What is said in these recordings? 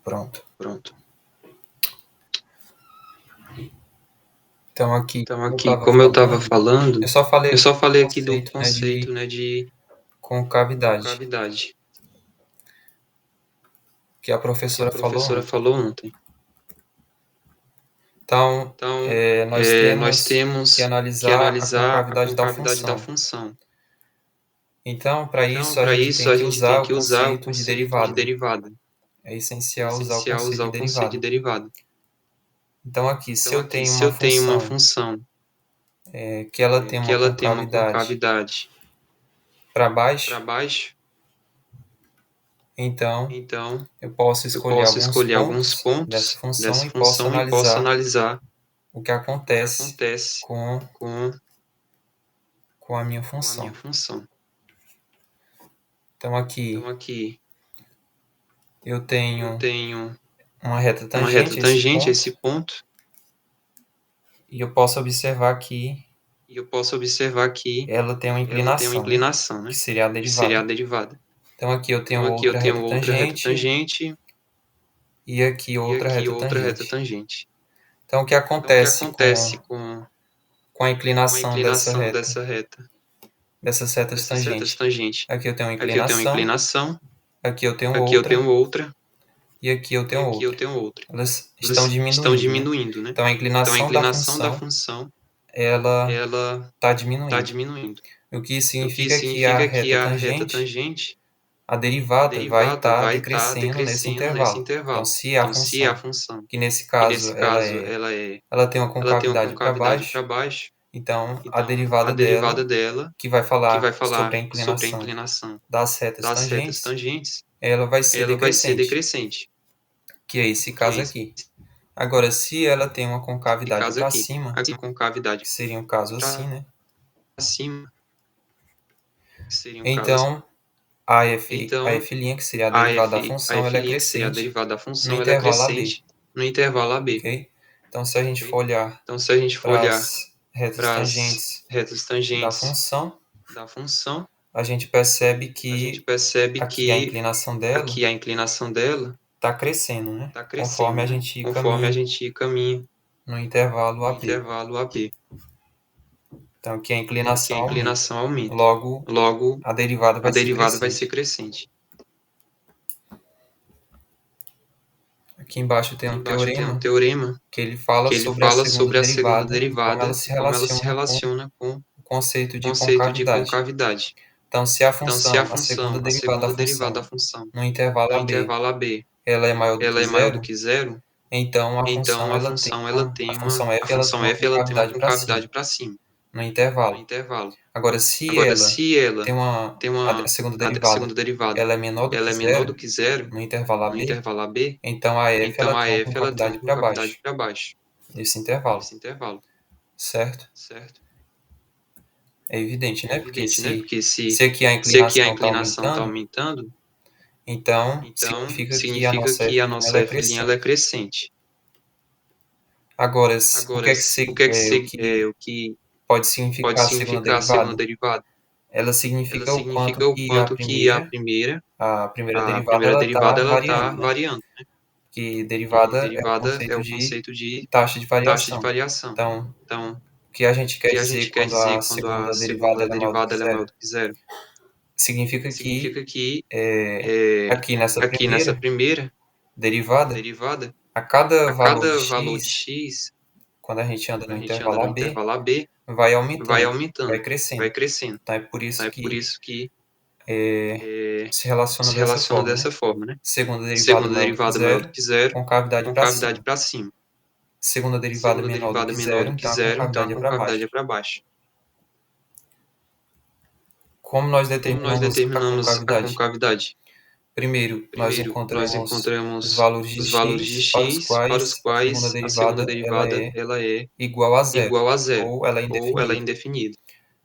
Pronto. Pronto. Então aqui, Então aqui, como eu estava falando, eu só falei aqui do conceito, né, de concavidade, concavidade, que a que a professora professora falou. falou ontem. Então, Então, nós temos que analisar a a concavidade da concavidade da função. função. Então, para Então, isso, a para gente isso, tem a que gente usar tem o que usar o conceito de conceito de derivada. derivada. É É essencial usar o essencial conceito usar de o conceito de derivada. derivada. Então, aqui, se Então, eu aqui, tenho se uma eu tenho uma função função que ela tem que uma ela tem uma concavidade concavidade para para baixo, baixo, então então eu posso eu escolher posso alguns escolher alguns pontos dessa pontos função dessa e posso função e posso analisar analisar o que o que acontece acontece com, com com a minha a minha função. função. Então, aqui Então, aqui eu eu tenho tenho uma reta uma reta tangente a esse tangente a ponto esse ponto e eu posso observar que e eu posso observar que ela tem uma ela tem uma inclinação, né? inclinação, Que né? seria a Que seria a derivada. derivada. Então, aqui eu tenho Então, aqui eu outra tenho reta outra reta tangente tangente e aqui e outra aqui reta outra reta tangente. tangente. Então, o que Então, o que acontece acontece com com a a inclinação inclinação dessa reta, dessas retas dessas retas tangentes? tangentes? Aqui eu tenho uma Aqui eu tenho uma inclinação, inclinação, aqui eu tenho aqui eu outra tenho outra e aqui eu e tenho aqui eu outra. tenho outra. Elas estão Elas estão diminuindo, né? diminuindo, né? Então, a Então, a inclinação da inclinação da função, função, ela ela está está diminuindo. diminuindo. O que O que significa que a significa que reta a reta tangente, tangente, a a derivada, vai derivada, estar vai estar decrescendo nesse decrescendo nesse intervalo. Então, intervalo. se a Então, se a função, função, que nesse que caso nesse caso ela tem uma ela tem uma concavidade para concavidade para baixo, baixo, então a então a derivada derivada dela, dela, que vai que vai falar sobre a falar sobre a inclinação inclinação das retas das retas tangentes, tangentes, ela vai ser ela vai ser decrescente, decrescente, que é esse que é caso aqui. Agora, se ela tem uma esse concavidade caso para aqui. cima, Aqui com cavidade que seria um caso assim, para né? cima, que seria um caso assim. Então, a f', Então, que seria a a derivada da a função, ela é f', que seria a crescente derivada da no função, ela é intervalo AB, crescente no intervalo AB, ok? Então, se a gente for ok? olhar Então, se a gente for para olhar as retas para as tangentes retas da tangentes função, da função, a gente percebe a gente que percebe aqui a que inclinação dela aqui a inclinação dela está crescendo, né? está Conforme crescendo, a né? gente Conforme a caminha gente caminha no intervalo no AB. intervalo AB. Então, aqui a Então, aqui inclinação a aumenta. inclinação aumenta. Logo, Logo, a derivada a vai ser derivada vai ser crescente. crescente. Aqui embaixo tem Aqui um embaixo tem um teorema teorema que ele fala que ele sobre a fala segunda sobre a segunda derivada e como ela derivada se e como ela se relaciona com relaciona com o conceito o de conceito de concavidade. concavidade. Então, se a Então, se a função, a segunda função, a derivada da segunda derivada da função função no intervalo no AB, intervalo AB, ela é maior do ela que é maior do zero, que zero, então então a função a f ela tem função uma f ela tem uma concavidade para cima concavidade para cima, no no intervalo. intervalo. Agora, se Agora, ela se ela tem tem a segunda a derivada, segunda derivada, ela é menor do ela que é menor do zero que zero no intervalo no AB, intervalo AB, então a f ela então a tem uma f ela tem uma concavidade para concavidade baixo para baixo nesse intervalo, nesse intervalo, certo? certo? É evidente, É né? Porque evidente, né? Porque se aqui a se aqui a inclinação está inclinação está aumentando, aumentando, então então significa que a significa nossa que a f' ela nossa é f' ela é crescente. crescente. Agora, Agora, o que o que pode pode significar a segunda significar a segunda derivada? derivada? Ela Ela significa o quanto significa o que quanto que a primeira a derivada primeira ela derivada está ela está variando, né? variando, né? Que E derivada é o derivada é conceito o de conceito de taxa de taxa de variação. variação. Então, Então, o que a gente o quer que a dizer gente quer quando dizer a quando a segunda derivada segunda ela é maior do derivada que ela é maior zero? do que zero? Significa que Significa que aqui nessa aqui nessa primeira primeira derivada, derivada, a cada a valor de cada valor de x, x, quando a gente anda quando no a gente anda intervalo no AB, intervalo AB, vai vai aumentando, vai aumentando, vai crescendo. crescendo. Então, é por Então, isso é por que isso que se relaciona se dessa relaciona forma, né? dessa forma, né? Segunda derivada Segunda maior do que derivada maior do zero, que zero, concavidade para concavidade cima. para cima. Segunda derivada Segunda menor do derivada que menor zero, do que então a zero, então a concavidade é para concavidade baixo. é para baixo. Como nós Como nós determinamos a determinamos a concavidade? concavidade? Primeiro, nós Primeiro, nós encontramos os encontramos valores de os valores de x para os x para os quais a segunda quais a segunda derivada ela derivada é ela é igual a zero, igual a zero ou ela é ou ela é indefinida. indefinida.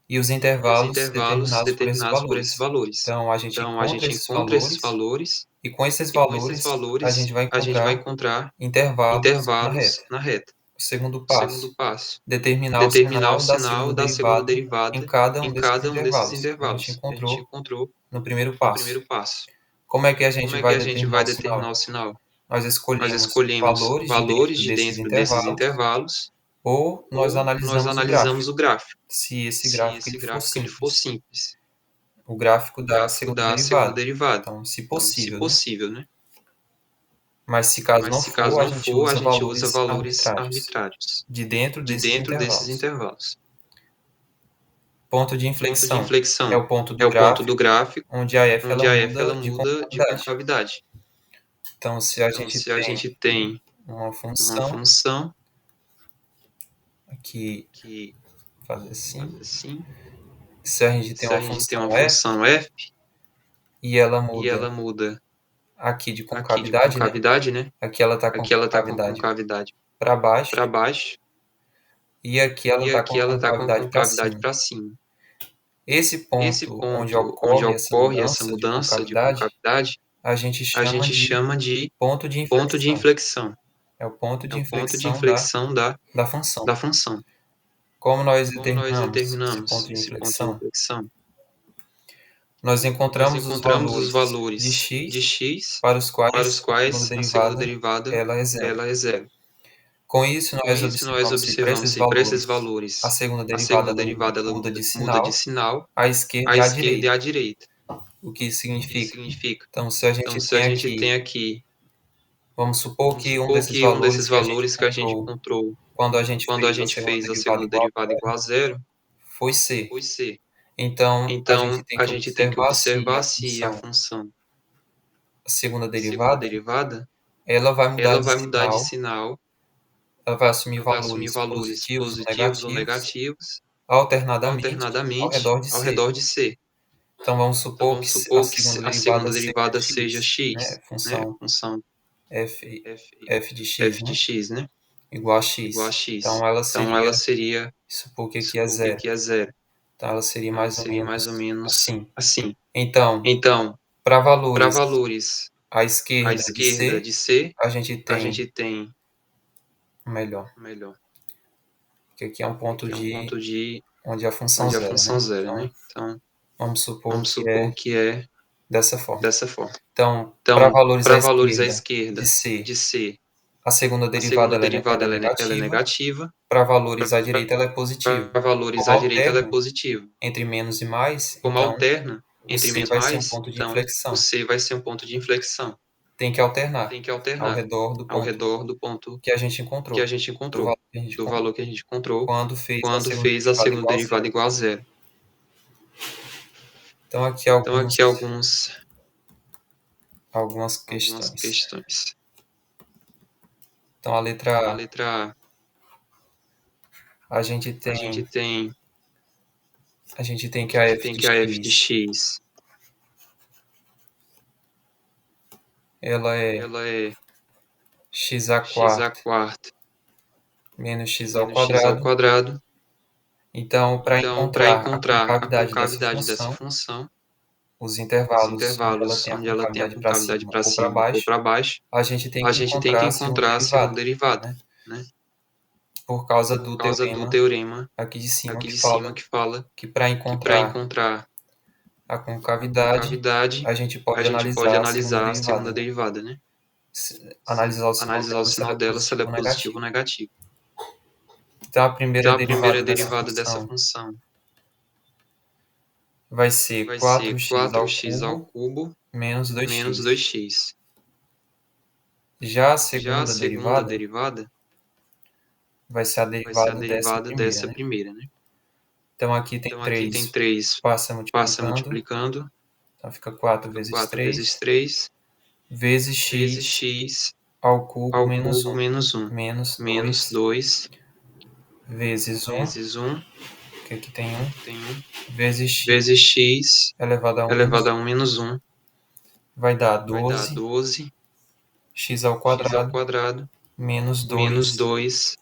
E os E os intervalos intervalos determinados por esses determinados por esses valores. valores. Então, a gente Então, a encontra gente esses encontra esses valores valores e com esses e com esses valores a gente valores vai a gente vai encontrar encontrar intervalos na intervalos reta. na reta. O segundo O segundo passo, passo, determinar o determinar o sinal da sinal segunda da segunda derivada em derivada cada um em desses cada um desses intervalos, que a gente intervalos que a gente encontrou encontrou no primeiro no passo. primeiro passo. Como é que a Como gente é que vai a gente determinar vai o determinar sinal? o sinal? nós nós escolhemos escolhemos valores de valores dentro de desses dentro desses intervalos, intervalos, ou nós ou nós analisamos o analisamos gráfico, o gráfico, se esse se gráfico ele esse for gráfico ele for simples. simples. O gráfico O dá a gráfico segunda dá a segunda derivada. derivada. Então, se Então, se possível, né? possível, né? Mas se caso Mas não se caso for, a não gente for, a usa gente usa valores valores arbitrários arbitrários de dentro de desses dentro desses intervalos. intervalos. Ponto de Ponto de inflexão é inflexão o ponto é do o ponto do gráfico, gráfico, onde a f onde ela a f ela muda de muda de concavidade. concavidade. Então, se a Então, gente se a tem gente tem uma uma função função aqui, que faz faz assim, assim, se a gente tem se a uma gente tem função uma f função f e ela e ela muda muda aqui de aqui de concavidade, né? concavidade, né? Aqui ela está com Aqui ela está com concavidade concavidade para baixo para baixo e aqui ela e está aqui com ela está com concavidade para concavidade cima. para cima. Esse Esse ponto onde ponto onde ocorre ocorre essa essa mudança de concavidade, concavidade, a gente a chama gente de chama de ponto de ponto de inflexão. inflexão. É o ponto É de o ponto de inflexão inflexão da função. da função. Como nós Como nós determinamos esse ponto determinamos de esse ponto de inflexão? inflexão? Nós Nós encontramos os encontramos os valores de valores de x x para os para os quais a segunda quais a segunda derivada derivada ela é zero. ela é zero. Com isso, Com nós isso, nós observamos se para observamos esses se para esses valores a valores segunda a derivada segunda ela derivada ela muda de muda de sinal sinal à esquerda à e à esquerda e direita. à direita. O que isso O que isso significa? significa? Então, se a Então, gente se a tem gente tem aqui, aqui, vamos supor vamos que um supor desses que um desses valores que a gente valores que a gente encontrou encontrou quando a gente quando a fez a gente segunda fez a derivada segunda igual a derivada igual a zero foi c. foi c. Então, a gente Então, tem a que gente tem que observar se observar se a função a segunda segunda derivada derivada ela vai mudar ela de vai mudar de sinal, sinal, ela vai assumir ela vai assumir valores valores positivos ou positivos ou negativos negativos alternadamente ao alternadamente redor de ao c. redor de c. Então, vamos Então, supor vamos que a supor que segunda a derivada segunda seja derivada seja x, x, né? né? Função Função f, f, f de x, f de né? x, né? Igual a Igual a x. x. Então, ela Então, ela seria, seria, isso porque aqui é supor que zero. aqui é zero. Então, ela seria Então, ela mais ou seria mais ou menos menos assim. assim. Então, Então, para para valores valores à à esquerda de esquerda c, de c, a gente a tem gente tem melhor, melhor, que aqui é um que ponto aqui é um ponto de onde a função onde a zero, função né? zero, Então, né? Então, vamos supor vamos que supor é que é dessa forma. dessa forma. Então, para Então, valores à para valores à esquerda de esquerda c, de c, a segunda a derivada segunda derivada ela ela é é negativa. negativa, Para valores à direita ela é positiva. para valores Como à direita ela é alterna positiva. entre menos e mais, Como então alterna o entre c menos e vai ser um mais, ponto de então o inflexão. c vai ser um ponto de inflexão. Tem que alternar Tem que ao alternar redor do ao ponto redor do ponto que a gente que a encontrou, gente do encontrou, valor que a gente do encontrou, valor que a gente encontrou quando fez a quando segunda fez a derivada segunda igual a zero. derivada igual a zero. Então, aqui Então, aqui algumas algumas questões. questões. Então, a Então, a letra letra A, a gente A, a gente tem tem a gente tem a que a gente f tem de que a f de x x ela é ela é x à x a quarta quarta menos x ao menos x ao quadrado. quadrado. Então, para Então, para encontrar a encontrar a concavidade dessa concavidade dessa função, função, os os intervalos intervalos onde ela tem a onde ela tem a concavidade concavidade para para cima cima ou ou para para baixo, baixo, a gente tem a que gente tem que encontrar a segunda encontrar a segunda derivada, derivada, né? né? Por causa Por do causa do teorema teorema aqui de cima aqui que de cima fala que fala que para que para encontrar encontrar a a concavidade, concavidade, a gente a pode gente pode analisar a segunda analisar a derivada, segunda né? derivada, né? Analisar o sinal Analisar o dela, se ela sinal é dela se ela é positivo ou positivo ou negativo. negativo. Então, a primeira Então, a primeira derivada dessa derivada dessa função função vai ser vai ser 4x ao 4x ao cubo cubo menos menos 2x. 2x. Já a Já a segunda segunda derivada derivada vai ser a vai ser a derivada dessa derivada primeira, dessa né? primeira, né? Então, aqui tem Então, aqui tem 3, 3 passa passa multiplicando, multiplicando, então fica 4 fica vezes 4 vezes 3, 3 vezes vezes x x ao cubo ao menos cubo 1, menos 1, menos menos 2 2 vezes 1, vezes 1, que aqui tem 1, que tem 1, vezes x vezes x elevado a 1 elevado menos a 1. 1 menos 1, Vai dar vai dar 12 12 x ao x ao quadrado quadrado menos menos 2, 2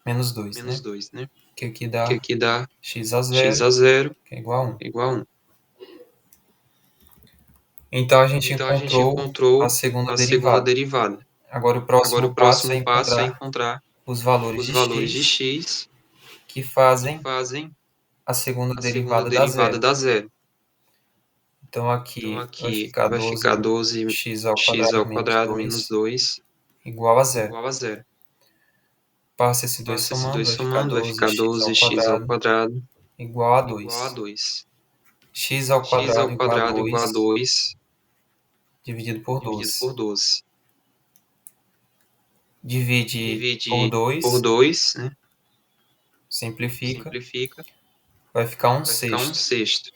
menos 2, menos né? 2, né? Que aqui Que dá aqui dá x a x zero, a zero que é igual a 1. igual a 1. Então, a gente Então, a gente encontrou a encontrou segunda a segunda derivada. derivada. Agora, o Agora, próximo o passo é próximo passo é encontrar encontrar os valores os de valores de x x que que fazem fazem a segunda a segunda derivada da derivada zero. da zero. Então, Então, aqui vai aqui ficar vai ficar 12x ao x quadrado ao menos quadrado menos 2 2 igual a zero. igual a zero. Passa esse 2 Passa esse somando, 2 vai ficar somando, vai 12 ficar x ao 12x ao quadrado quadrado igual a igual a 2. 2. X ao X ao quadrado igual a quadrado igual a 2 2 dividido por dividido 12. por 12. Divide por Divide por 2, 2, né? simplifica, Simplifica, vai ficar 1 vai ficar 1 sexto. sexto.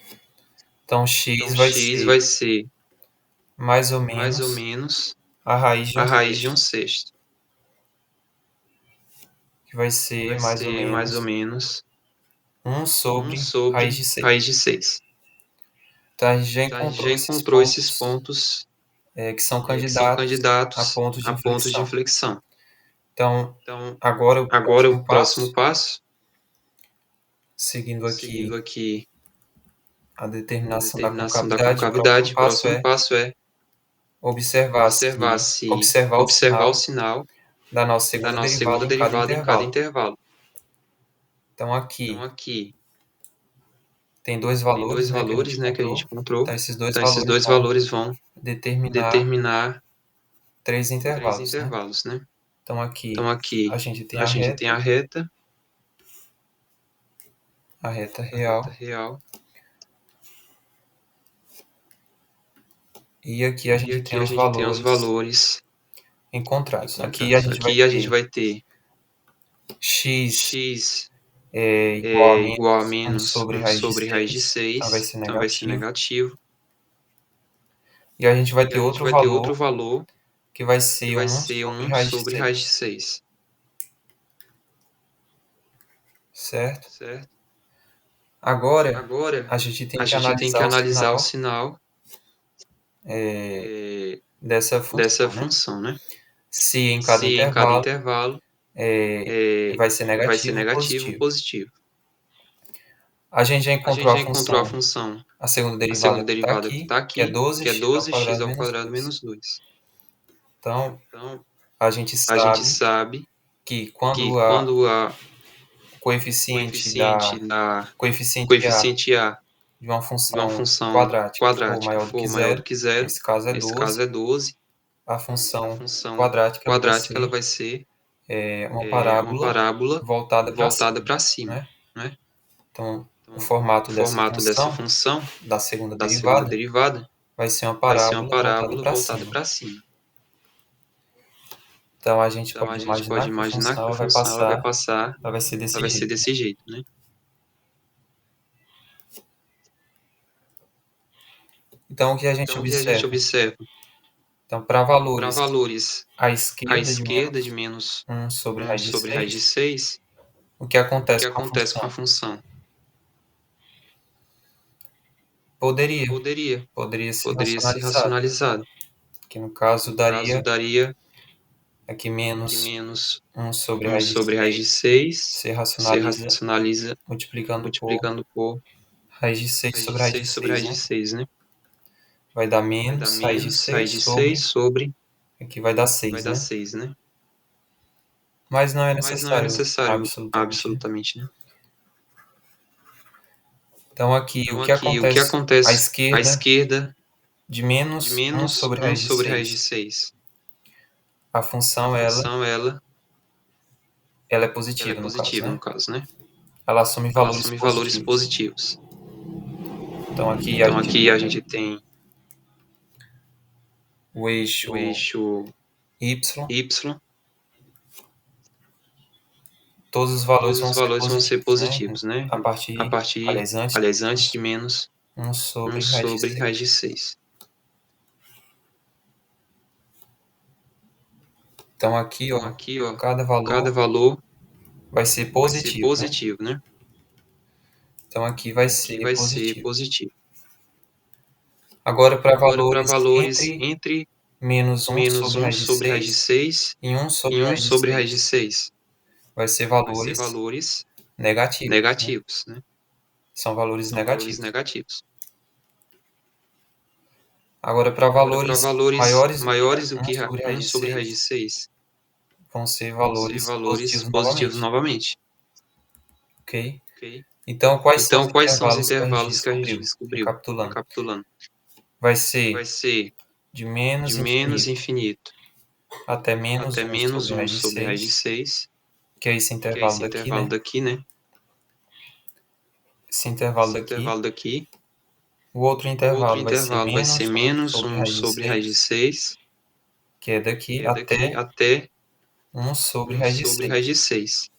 Então Então, x vai x vai ser ser mais ou mais ou menos menos a raiz de a 1 raiz de 1 sexto, sexto. que vai ser Vai mais ou ser mais ou menos menos 1 1 sobre raiz sobre de 6. raiz de 6. Então a gente já Então, a gente já encontrou esses encontrou esses pontos pontos que são que são candidatos a candidatos pontos de a pontos de inflexão. inflexão. Então, Então, agora o agora o próximo próximo passo, passo, seguindo seguindo aqui aqui a a determinação da determinação da concavidade, concavidade, o próximo passo é observar observar o sinal da nossa da segunda nossa derivada segunda em cada derivada em cada intervalo. intervalo. Então Então, aqui aqui tem dois tem valores, dois né, que a gente valores, né, que a gente encontrou. encontrou. Então esses dois Então, esses valores dois vão valores vão determinar determinar 3 né? intervalos, né? Então Então, aqui a aqui gente tem a gente tem a reta reta real, real, e aqui a e gente tem aqui a os gente tem os valores valores encontrados. Aqui a encontrados. gente vai Aqui a gente ter vai ter x x igual a igual a menos 1 menos sobre 1 raiz de sobre raiz de 6, então vai 6, ser então vai ser negativo. negativo. E a gente vai E ter a gente outro vai ter outro valor valor, que vai que ser vai 1 ser sobre 1 raiz de sobre raiz de 6, 6, certo? certo? Agora Agora, a gente tem a que gente tem que analisar o analisar o sinal sinal dessa dessa função, né? função, né? Se em cada Se em cada intervalo intervalo vai ser vai ser negativo ou negativo ou positivo. positivo. A gente já A gente encontrou já encontrou a função, a segunda a derivada segunda que está derivada que aqui, está que é aqui, que é 12x ao 12x quadrado ao menos quadrado 2. menos 2. Então, Então, a gente a gente sabe sabe que que quando quando a o coeficiente coeficiente da coeficiente A coeficiente A de uma de uma função função quadrática for quadrática maior do que for maior do zero, que zero, nesse caso é nesse caso 12, é 12, a a função função quadrática ela vai quadrática ela ser vai ser uma uma parábola parábola voltada para voltada cima, para cima, né? né? Então, o Então, o formato dessa formato dessa função função da segunda da segunda derivada derivada vai ser uma vai ser uma parábola voltada parábola para voltada cima. para cima. Então a gente Então, pode a gente pode imaginar que a imaginar função que a função ela vai ser ela desse vai ser jeito. desse jeito, né? Então o que a gente Então, o que a gente observa? observa? Então, para Para valores valores à à esquerda de esquerda de menos menos 1 sobre 1 raiz de sobre raiz de 6, 6, o que o que acontece com a acontece com a função? função? Poderia, Poderia, poderia ser poderia ser racionalizado, racionalizado. que no caso No caso, daria daria aqui que menos menos 1 sobre 1 raiz de sobre raiz de 6 6 se se racionaliza racionaliza multiplicando por multiplicando por raiz de 6 raiz de sobre raiz de 6 sobre 6, raiz de né? 6, né? Vai dar Vai dar menos raiz de menos raiz 6 de 6 sobre, sobre, aqui vai dar vai 6, dar né? 6, né? Mas não é Mas não é necessário necessário absolutamente, né? absolutamente, né? Então aqui o Então, que aqui, o que acontece à acontece à esquerda esquerda de de menos 1 menos sobre 1 raiz de sobre raiz de 6? 6? A A função função, ela é ela é positiva no caso, positiva, no né? caso, né? Ela assume Ela valores assume valores positivos. positivos. Então aqui a Então, gente aqui a tem gente tem o o eixo eixo y, y, todos os valores todos vão os ser valores vão ser positivos, né? positivos, né? A A partir, partir, antes de aliás, antes de menos menos 1 1 sobre raiz de sobre raiz de 6. 6. Então aqui, Então, ó, aqui, ó, cada cada valor valor vai ser vai ser positivo, né? positivo, né? Então aqui vai Aqui ser vai ser positivo. positivo. Agora para Agora, para valores valores entre entre menos 1 menos sobre 1 raiz de sobre raiz de 6 6 e 1 e sobre 1 raiz de sobre raiz de 6, 6, vai ser vai ser valores valores negativos, né? negativos, né? São valores São valores negativos. negativos. Agora para Agora, para valores valores maiores do que maiores do 1 que sobre raiz 1 de sobre raiz de 6, 6, vão ser vão ser valores valores positivos positivos novamente, novamente. ok? Ok? Então, quais são os Então, quais são os intervalos que a gente intervalos que a gente descobriu? descobriu? Recapitulando. Recapitulando. Vai Vai ser ser de de menos menos infinito infinito até menos até 1 menos sobre 1 raiz de sobre raiz de 6, 6, que é esse que é esse intervalo daqui, intervalo né? daqui, né? Esse intervalo Esse daqui. intervalo daqui. O outro O outro intervalo vai ser intervalo vai ser menos 1 menos sobre 1 raiz de sobre raiz de 6, 6, que é daqui, que é daqui até até 1 sobre 1 raiz de sobre raiz 6, de 6,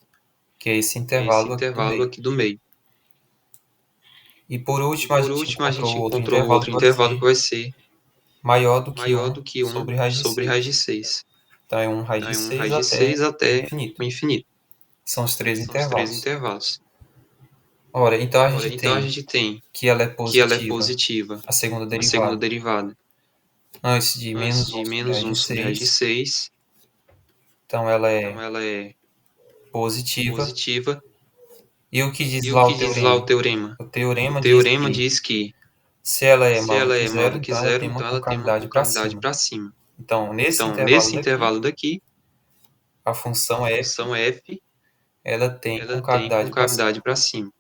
que é esse que é esse intervalo aqui do intervalo meio. aqui do meio. E por E último, a por gente último, a encontrou gente o outro encontrou o intervalo outro que vai intervalo ser que vai ser maior do que maior 1 do que 1 sobre raiz de sobre raiz de 6. 6. Então, é 1 raiz Então, de é 1 6 raiz de até 6 o até infinito. o infinito. São os 3 São os 3 intervalos. intervalos. Ora, então a Ora, gente então a tem gente tem que ela é que ela é positiva, positiva, a segunda a segunda derivada, derivada, antes de antes menos 1 de sobre menos raiz 1 de sobre raiz de 6. 6. Então, ela Então, é ela é positiva. positiva. E o que diz E o lá que o diz lá o teorema? teorema? O O teorema diz teorema que diz que se ela é se maior do ela que é maior zero, do que então ela zero, tem uma então ela tem uma concavidade para concavidade cima. para cima. Então, nesse Então, intervalo nesse daqui, intervalo daqui, a a função f função f, ela tem ela tem concavidade para cima. concavidade para cima.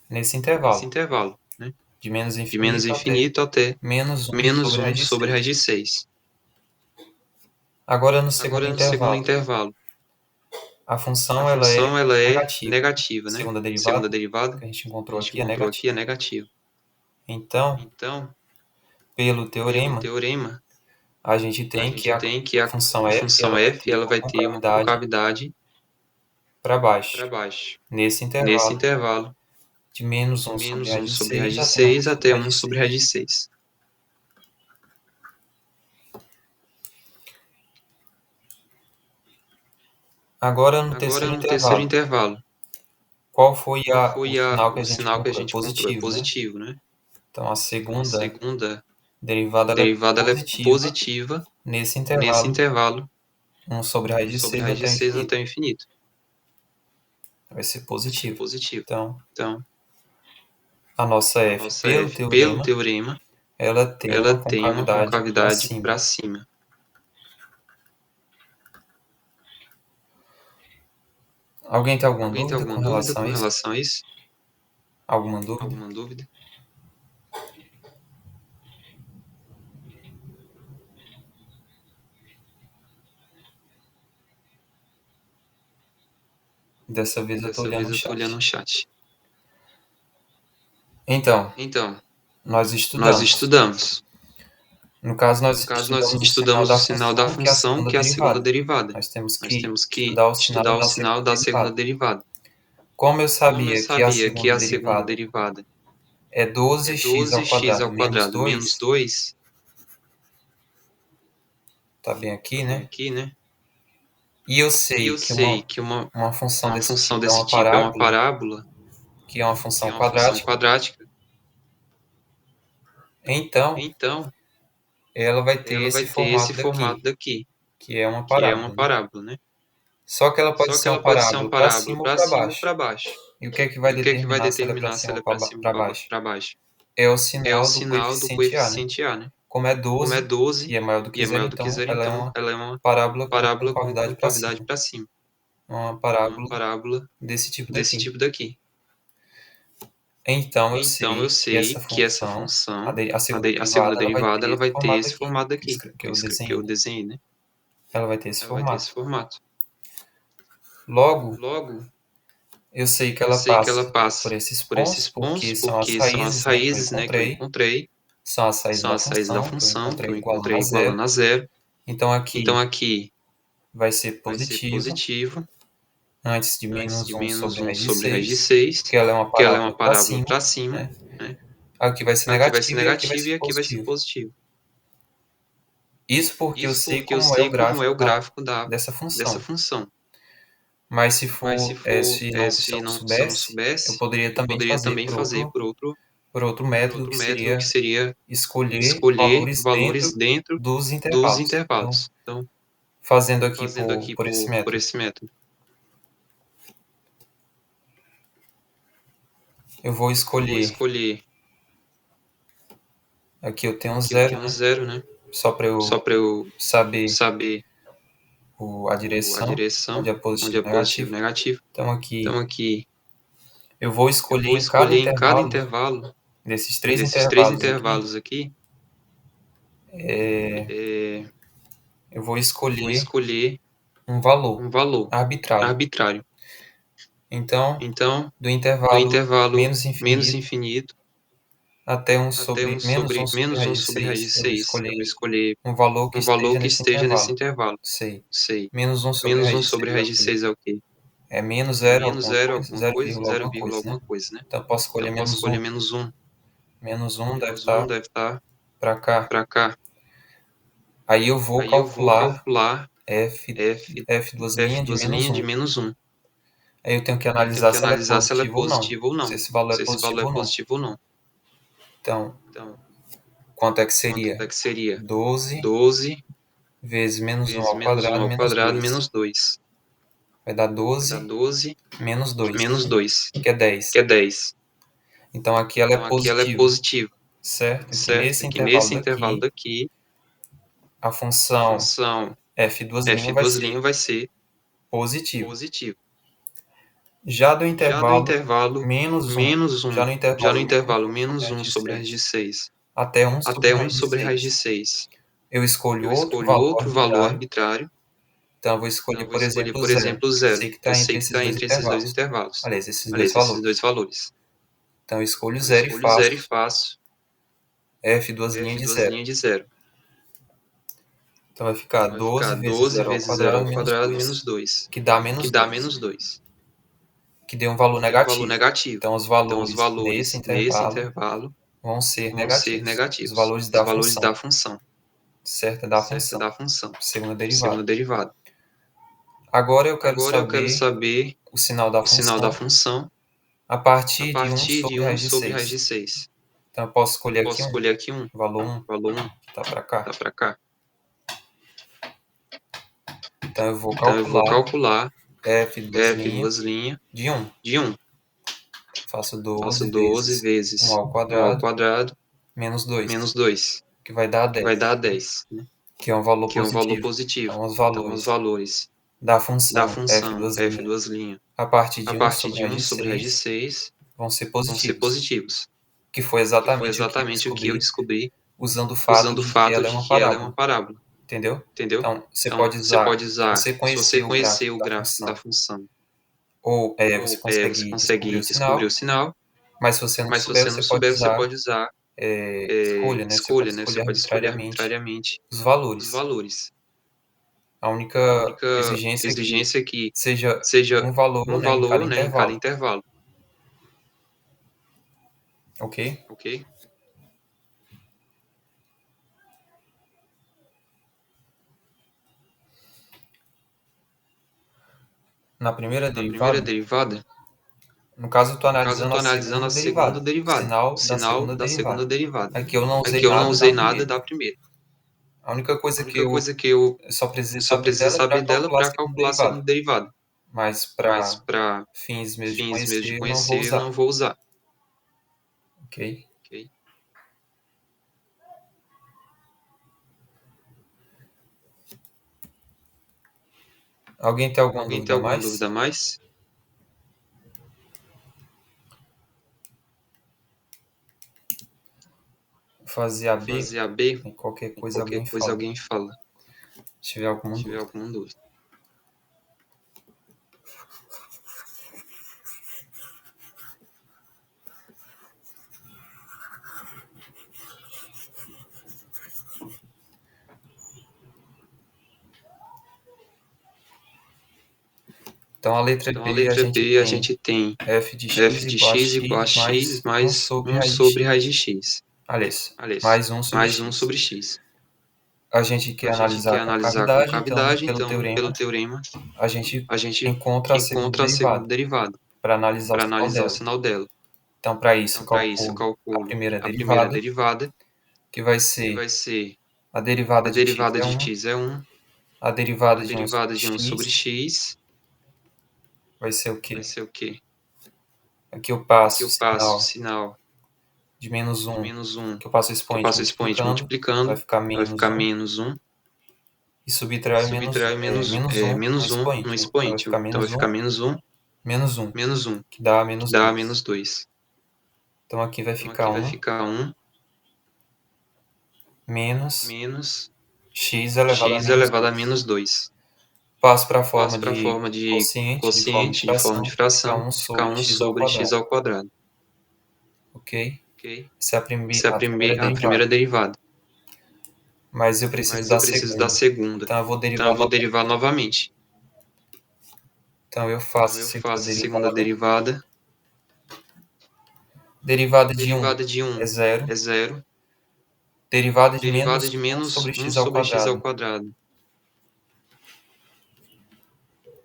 Nesse Nesse intervalo, intervalo, né? de menos De menos infinito até infinito até menos 1 menos sobre 1 raiz de sobre raiz 6. de 6. Agora, no segundo Agora, no segundo intervalo, intervalo, a a função ela é função ela é negativa. negativa, A né? segunda Segunda derivada derivada, que a gente que a encontrou gente aqui é encontrou aqui, é negativa. negativa. Então, Então, pelo pelo teorema, teorema, a gente a tem que gente a tem que função a f função ela vai f ter ela uma vai ter uma concavidade concavidade para para baixo, baixo. nesse Nesse intervalo intervalo, de menos de 1 sobre menos raiz 1 de sobre raiz 6 de até 1 6 sobre até raiz 1 de sobre raiz 6. de 6. Agora, no Agora, terceiro no terceiro intervalo, intervalo, qual foi qual o foi sinal que a o gente sinal que a encontrou? É gente encontrou? É positivo, né? positivo, né? Então, a Então, a segunda segunda derivada ela é derivada ela é positiva positiva nesse nesse intervalo, intervalo, 1 sobre raiz 1 de sobre 6 raiz de até o 6 infinito. até o infinito. Vai ser Vai ser positivo. positivo. Então, Então, a nossa a f, nossa pelo f, pelo teorema, teorema, ela tem ela uma tem uma concavidade para concavidade cima. para cima. Alguém tem alguma Alguém tem dúvida alguma com dúvida relação com a isso? relação a isso? Alguma dúvida? Alguma dúvida? Dessa vez eu estou Dessa olhando vez o eu estou olhando chat. o chat. Então, Então, nós nós estudamos. estudamos. No caso, nós No caso, nós estudamos o sinal estudamos o da sinal da função, que é a função, segunda que é a segunda derivada. derivada. Nós temos Nós que temos que estudar o sinal estudar o da sinal segunda da segunda derivada. derivada. Como eu Como eu sabia que a sabia que segunda a segunda derivada derivada é é 12x ao 12x quadrado ao menos quadrado menos 2, 2, tá bem aqui, tá bem né? aqui, né? E eu E sei eu que sei que uma função uma desse função tipo é desse uma tipo é uma parábola, parábola, que é uma que função é uma função quadrática, quadrática. então Então, ela vai ter ela vai esse ter esse formato formato daqui, daqui, que é uma que é uma parábola, né? parábola, né? Só que ela pode Só que ser uma ela pode ser uma parábola para parábola cima ou para para cima ou baixo. para baixo. E o que é que vai E o que é que vai determinar se ela é para determinar se cima ela ou é para cima ou para baixo? para baixo? É o É o sinal do sinal do coeficiente A, né? coeficiente A, né? Como é Como é 12 e 12 é maior do e que é zero, maior do que então zero, ela é então uma ela é uma parábola com parábola com concavidade para concavidade cima. para cima. Uma Uma parábola parábola desse tipo desse daqui. tipo daqui. Então eu Então eu sei que essa sei que essa função, função, a segunda a segunda derivada, ela vai derivada, ter ela esse vai ter formato esse aqui, formato aqui, que que eu eu desenhei, né? desenhei, né? Ela vai ter esse Ela vai ter esse formato. formato. Logo, Logo, eu sei que eu ela sei que ela passa por passa esses por pontos, esses pontos, porque são as porque são as raízes, né, que eu raízes, né, que eu encontrei, encontrei, são as raízes são da as raízes da função, que eu função, que eu encontrei igualando encontrei a zero. igualando a zero. Então Então aqui aqui vai ser vai ser positivo, positivo, antes de antes menos de 1 menos sobre 1 raiz de sobre raiz de 6, 6, porque ela é uma que ela é uma parábola para parábola cima, para cima, né? né? Aqui vai ser Aqui vai ser negativo e aqui vai negativo ser e aqui vai ser positivo. positivo. Isso porque eu Isso sei porque eu como é o sei como é gráfico o gráfico dessa dessa função. função. Mas se Mas se for, for, se não, se eu se não não, se eu não soubesse, eu soubesse, poderia eu também poderia fazer também fazer por outro por método, outro que método que seria seria escolher escolher valores valores dentro dentro dos dos intervalos. Então, intervalos. Então, fazendo aqui fazendo aqui por esse por método, esse método, eu vou eu vou escolher, escolher, aqui eu tenho um aqui eu zero, tenho um né? zero, né? Só para Só eu para eu saber saber a a direção, onde direção, é onde positivo é e positivo e negativo. negativo. Então Então aqui aqui eu vou eu escolher vou em cada escolher em cada intervalo intervalo Desses três Desses três intervalos aqui, eu vou vou escolher escolher um valor um valor arbitrário. arbitrário. Então, Então, do do intervalo intervalo menos menos infinito infinito até até menos 1 menos sobre 1 raiz de sobre raiz de 6, eu vou 6, eu vou escolher escolher um valor que um valor esteja que nesse esteja nesse intervalo. intervalo. Sei. Sei. Menos 1 sobre Menos raiz 1 de sobre 6 é o raiz de quê? 6 é o quê? É menos É zero menos alguma zero coisa, alguma coisa, 0, alguma 0, coisa, né? alguma coisa, né? Então, eu posso Então, escolher eu posso menos escolher 1. menos 1. Menos 1 deve Menos 1 estar deve estar para cá. para cá. Aí eu vou Aí eu vou calcular calcular f duas f linhas de duas menos linhas de 1. menos 1. Aí eu tenho que Aí eu tenho analisar que se ela é analisar se ela é positiva ou não. positiva ou Se não. esse valor é Se esse valor positivo é ou não. positivo ou não. Então, Então, quanto é que quanto seria? é que seria? 12 12 vezes menos 1 vezes ao menos 1 quadrado ao menos quadrado 2. menos 2. Vai dar Vai dar 12 12 menos 2, menos 2, que é 10. que é 10. Então, aqui ela é Então, aqui ela é positiva, positiva, certo? Aqui certo? nesse Aqui intervalo nesse intervalo daqui, daqui, a a função função f duas f vai duas ser vai ser positiva. positiva. Já do Já do intervalo intervalo menos 1, menos já 1, no já no intervalo intervalo menos 1 sobre menos raiz 1 de sobre raiz 6, de 6 até 1 sobre até 1 raiz de sobre raiz de 6, 6, eu escolho eu outro escolho valor outro valor arbitrário. arbitrário. Então, eu vou Então, escolher, eu vou por escolher, exemplo, por zero, exemplo, que eu 0, sei que que eu está sei entre que esses está dois entre esses dois intervalos. intervalos. Aliás, esses dois Aliás, esses valores. dois valores. Então, eu escolho Então, eu zero e escolho 0 e faço faço f duas linhas f de duas zero. linhas de 0. Então, vai ficar Então, vai ficar 12 vezes 12 zero ao vezes 0 quadrado ao menos quadrado 2, menos 2, que dá que menos dá 2, menos 2, que deu um valor que deu um valor negativo. negativo. Então, os Então, os valores nesse valores nesse intervalo intervalo vão ser vão ser negativos. Os negativos. valores Os da valores função, da função, certa da certo? função, Da função, segunda segunda derivada. derivada. Agora eu quero Agora eu quero saber saber o sinal da o sinal da função função a a partir de 1 partir de sobre 1 raiz de sobre raiz de 6. 6. Então, eu posso escolher Posso aqui escolher aqui um, valor 1, valor 1, que está para cá. tá para cá. Então, eu vou Então, eu vou calcular calcular f duas f linhas duas linhas de 1. de 1. Faço Faço 12 12 vezes 1 vezes ao 1 ao quadrado quadrado menos 2, menos 2, que vai dar que vai 10, dar 10, né? que é um valor Que é um valor positivo. positivo. Então, os Então, os valores valores da da função f função duas f linhas duas linhas a partir a de 1 partir sobre de raiz 1 de sobre raiz de 6 6 vão ser vão ser positivos, positivos, que foi que foi exatamente o que eu exatamente o que eu descobri descobri usando o fato usando o de que fato ela é de uma que ela é uma parábola, parábola, entendeu? entendeu? Então, você Então, pode você usar, pode se usar, você se você conhecer o conhecer gráfico o da gráfico da função, função, ou você ou você consegue descobrir o consegue descobrir o sinal, sinal, mas se você não mas se souber, você não você pode souber, você usar pode usar escolha, né? Você pode escolha, né? Você escolher pode escolher arbitrariamente arbitrariamente os os valores. valores. A A única única exigência é que exigência é que seja seja um valor, um né, em cada valor, né, em cada intervalo, intervalo, ok? ok? Na primeira Na primeira derivada, derivada, no caso, eu estou no caso eu analisando estou a analisando segunda a segunda derivada, o derivada, o sinal da sinal segunda da segunda derivada. derivada. Aqui eu não usei Aqui eu não nada da usei nada primeira. da primeira. A única A coisa que única eu coisa que eu só precisei só saber precisei dela para saber dela calcular a para segunda calcular a derivada. segunda derivada, Mas mas para para fins mesmo de fins mesmo de conhecer, eu não vou conhecer, eu usar, não vou usar, ok? ok? Alguém tem alguma Alguém tem dúvida a alguma dúvida mais? a mais? Fazer a B, Fazer a B, e qualquer e coisa qualquer alguém coisa fala, alguém fala, se tiver alguma se tiver dúvida. alguma dúvida. Então, a letra Então, a B, a letra gente B, a tem gente tem f de f x de igual a x igual a x x mais 1 mais sobre 1 raiz de sobre x. raiz de x. Aliás, Aliás, mais 1 sobre mais 1 x. sobre x. A gente quer A gente quer analisar com analisar com cavidade, então, cavidade, então, pelo teorema, a gente a gente encontra a segunda encontra a segunda derivada derivada para analisar o para sinal analisar o dela. sinal dela. Então, para isso, Então, para isso, eu calculo a calculo primeira a primeira derivada, derivada, que vai que ser vai ser a a derivada de x derivada é de 1, x é 1, a derivada a de 1 sobre derivada de 1 sobre x x vai ser o vai quê? ser o quê? Aqui eu Aqui passo o eu passo o sinal sinal de menos de 1, menos 1, que eu passo o que eu expoente passo o expoente multiplicando, vai multiplicando, ficar vai menos ficar 1, menos 1, e e subtrai subtrai menos 1 no menos 1 no expoente. Então, vai expoente. ficar Então, vai ficar menos 1, menos 1, menos 1, menos 1, que dá que menos dá 2. menos 2. Então aqui vai Então ficar aqui vai 1 ficar 1 menos menos x elevado a x menos elevado a 2. menos 2. Passo para a Passo forma para a de forma de quociente, quociente, de forma de vai ficar fração, 1 ficar sobre 1 x ao sobre x quadrado, ao quadrado. ok? Ok? Essa é Essa é a primeira a derivada. primeira derivada. Mas eu preciso Mas eu da preciso da segunda. segunda. Então eu vou Então derivar eu vou novamente. derivar novamente. Então eu Então faço a eu segunda faço a segunda derivada. derivada. Derivada de 1 Derivada de 1 é 0. é 0. Derivada de Derivada menos de 1 menos sobre 1 x ao sobre x ao quadrado. quadrado.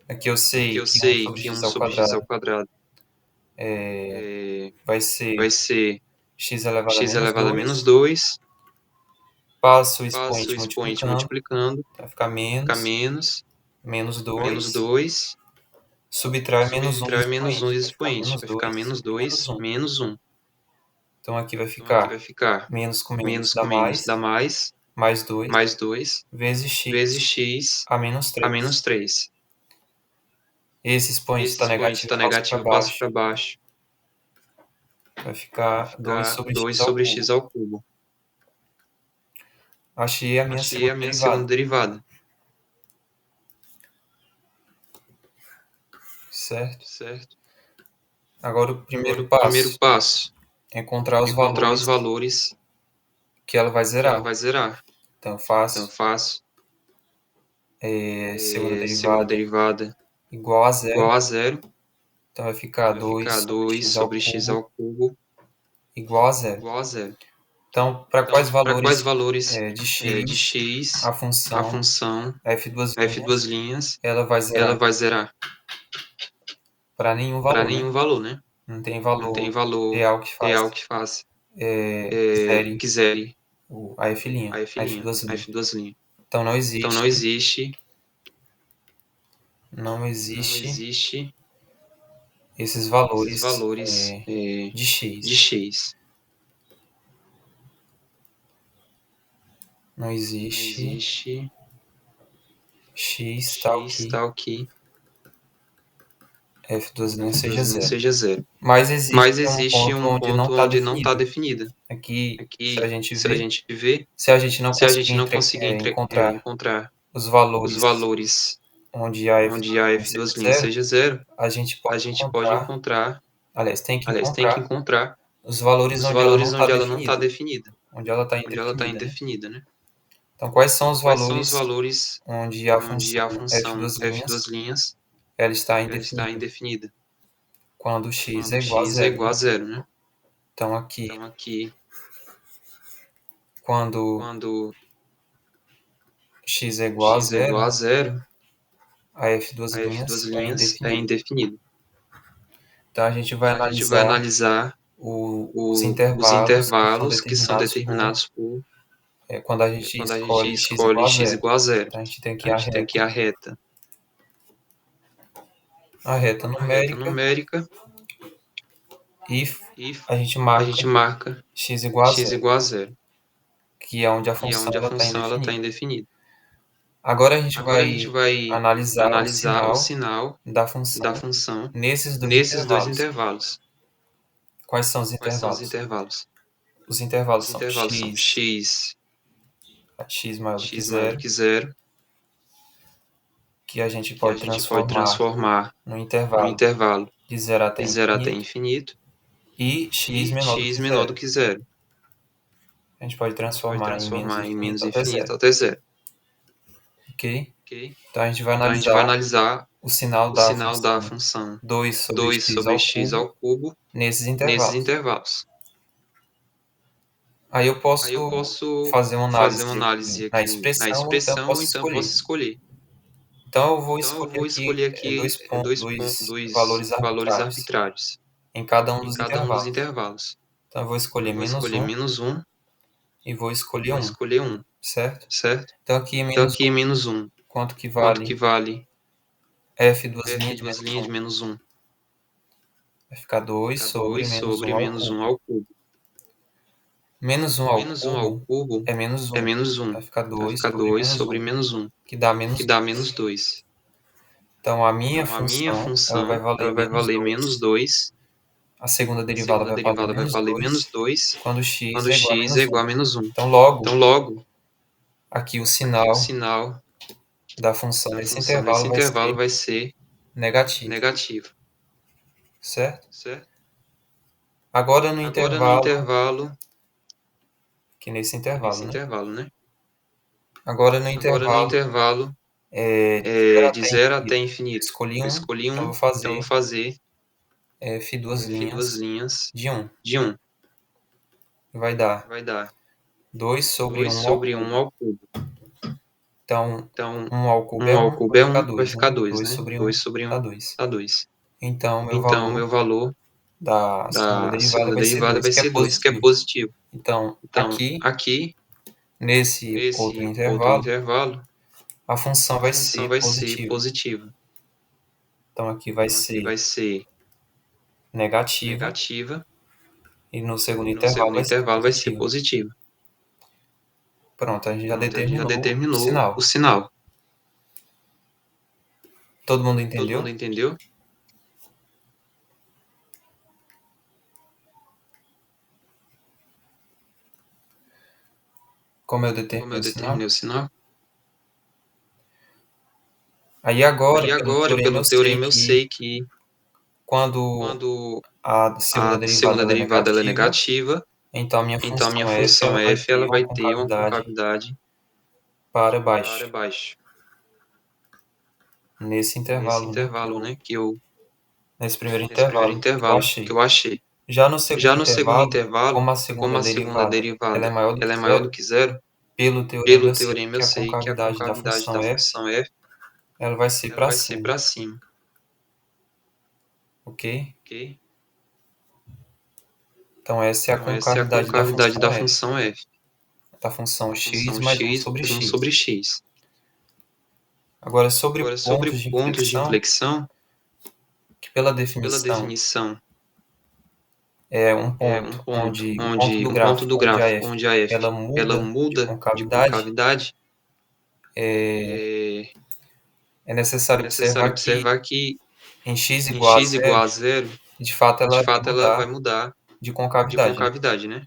Aqui eu Aqui sei eu que 1 sei sobre que 1 x ao sobre x ao quadrado quadrado vai ser vai ser x elevado a x menos elevado a menos 2. 2. Passo o Passo o expoente expoente multiplicando. multiplicando. Vai ficar Fica menos, menos. menos Menos 2. 2. Subtrai menos 1 Subtrai menos 1 expoente. Vai ficar expoente. menos Vai ficar 2 menos e menos 2 1. menos 1. Então aqui vai Então aqui vai ficar ficar menos com menos menos dá com menos dá mais. mais. Mais 2 Mais 2 vezes vezes x x a menos a 3. menos 3. Esse expoente Esse está expoente negativo, está eu passo para negativo, eu passo baixo. para baixo. Vai Vai ficar 2 ficar sobre 2 x ao sobre cubo. x ao cubo. Achei a minha Achei segunda a minha segunda derivada. derivada. Certo? Certo? Agora o Agora primeiro o primeiro passo passo é encontrar é os encontrar os valores valores que ela vai que ela zerar. vai zerar. Então eu Então eu faço faço segunda segunda derivada derivada igual a igual zero. a zero. Então vai ficar Vai 2 ficar sobre 2 x ao sobre x cubo ao cubo igual a zero. igual a zero. Então, para quais Então, para quais valores valores de de x x a a função função f duas f duas linhas linhas ela vai ela zerar? vai zerar? Para nenhum Para valor, né? nenhum valor, né? Não tem Não tem valor valor real que real faça. que faça Zere que zere a f', a f', a f duas a linhas. f'. Então Então não existe não não existe existe esses esses valores valores de de x. x. Não Não existe existe x tal x que tal que f duas linhas f seja duas linhas zero. seja zero. Mas existe Mas um existe ponto um onde não ponto está onde não está definida. definida. Aqui, se a Aqui, gente se a vê, gente vê, se a gente não se a conseguir gente não conseguir encontrar encontrar os os valores valores onde a f onde duas a linhas f seja duas linhas zero, seja zero, a gente a pode gente pode encontrar, encontrar, aliás, tem que aliás, tem que encontrar encontrar os valores os onde ela não valores está onde ela não está definida, definida, onde ela está onde ela está indefinida, né? indefinida, né? Então, quais são os Quais são os valores valores onde a onde a função f função duas f linhas duas linhas ela está ela está indefinida? indefinida? Quando x é Quando igual a x é zero, igual a né? zero, né? Então, aqui, Então aqui, quando quando x é igual a x é igual zero, a zero, a f duas a f duas linhas é linhas é indefinida. indefinida. Então, a gente vai Então a gente vai analisar analisar os os intervalos intervalos que são determinados por quando a gente quando a gente escolhe x escolhe igual a x zero. igual a zero. Então, a gente tem que A gente tem que ir a reta a reta numérica numérica if e a gente a gente marca marca x igual a x zero, igual a zero, que é onde a que é função onde a está função ela está indefinida. indefinida. Agora a gente Agora a gente vai vai analisar o analisar o sinal sinal da da função função nesses dois nesses dois intervalos. intervalos. Quais são os Quais são os intervalos? intervalos? Os intervalos Os são intervalos são x maior do que x maior do zero, que zero, que a gente que a pode gente pode transformar transformar no no intervalo intervalo de zero até de zero até infinito, infinito, e x e menor do x que menor do zero. que zero. A gente pode A gente pode transformar em menos transformar em menos infinito até infinito zero, até zero. ok? Ok? Então a gente vai Então a gente vai analisar analisar o sinal o da sinal da função função 2 sobre 2 x sobre ao x cubo ao cubo nesses nesses intervalos. intervalos. Aí eu Aí eu posso posso fazer uma fazer uma análise análise aqui na aqui na expressão, ou então eu expressão, ou posso então eu posso escolher. escolher. Então eu vou Então eu escolher vou aqui escolher aqui dois dois valores valores arbitrários arbitrários em cada um em dos cada um dos intervalos. intervalos. Então eu vou Então escolher eu vou menos escolher um menos um e vou e escolher vou um, escolher um, certo? certo? Então aqui Então menos aqui um, menos um, quanto que quanto que vale vale f duas f linhas de duas menos linhas um? de menos um? Vai ficar 2 Fica sobre 2 menos sobre 1 ao menos um cubo. ao cubo. Menos um ao Menos um ao cubo cubo é menos é um. menos um. Vai ficar Vai 2 ficar sobre 2 menos sobre um, menos um, que dá que menos dá 2. menos 2. Então a minha Então a minha função ela vai função valer ela vai menos valer menos 2 2 a segunda A derivada segunda vai valer derivada vai menos valer menos 2 2 quando x quando é igual a x é menos igual 1. a menos 1. Então, logo, Então, logo, aqui o aqui o sinal sinal da função da nesse função nesse intervalo vai intervalo ser vai ser negativo, negativo, certo? certo? Agora no Agora no intervalo, intervalo, que nesse que intervalo, nesse né? intervalo, né? Agora no Agora no intervalo, intervalo de 0 de até 0 infinito, até eu infinito, escolhi eu 1, escolhi então eu um, vou então eu vou fazer fazer f duas f duas linhas linhas de 1. de 1. Vai dar Vai dar 2 sobre 2 1 ao sobre 1 cubo. ao cubo. Então, Então, 1 ao cubo 1 é ao 1, cubo vai é ficar 1, vai 2, né? ficar 2, 2 né? sobre 1 2 sobre dá 1 2. dá 2. Então, meu Então, o valor meu valor da segunda da derivada segunda vai ser derivada 2, vai que é ser 2, que é positivo. positivo. Então, Então, aqui, aqui, nesse outro nesse outro intervalo, intervalo, a função a vai função ser vai ser positiva. positiva. Então, aqui vai Então, aqui ser vai ser negativa negativa e no segundo e no intervalo segundo vai ser intervalo vai ser positiva. positiva. Pronto, a gente já Pronto, a gente já determinou o determinou o sinal. sinal. Todo mundo Todo mundo entendeu? entendeu? Como eu Como determinei eu o sinal? determinei o sinal? Aí agora, Aí pelo agora, teorema, eu pelo sei teorema, eu que sei que quando quando a segunda a derivada segunda ela é derivada ela é negativa, negativa, então a minha então a minha função f função ela vai f ela ter uma vai ter uma concavidade concavidade para para baixo, baixo. nesse Nesse intervalo, né? intervalo, né? Que eu Nesse primeiro nesse primeiro intervalo que eu intervalo que achei. eu achei. Já no segundo Já no segundo intervalo, intervalo, como a como segunda a segunda derivada ela é derivada maior do ela que é maior do zero, que zero, pelo teorema pelo eu sei teorema eu que a sei que a concavidade da concavidade da função f função f ela vai ser ela para vai ser cima, para cima, ok? ok? Então essa é a Então essa é a concavidade da concavidade da função f, função f, da função da x função mais 1 x sobre mais 1 x. sobre x. Agora, sobre Agora, sobre pontos de pontos de inflexão, inflexão, que pela pela definição definição, é um é um ponto ponto onde o ponto onde do o ponto gráfico do onde a gráfico, f onde a f ela ela muda de muda de concavidade, concavidade, é, é é necessário necessário observar que observar que em x em igual a x igual zero, a zero, de fato de ela vai fato ela vai mudar mudar de de concavidade, né? concavidade, né?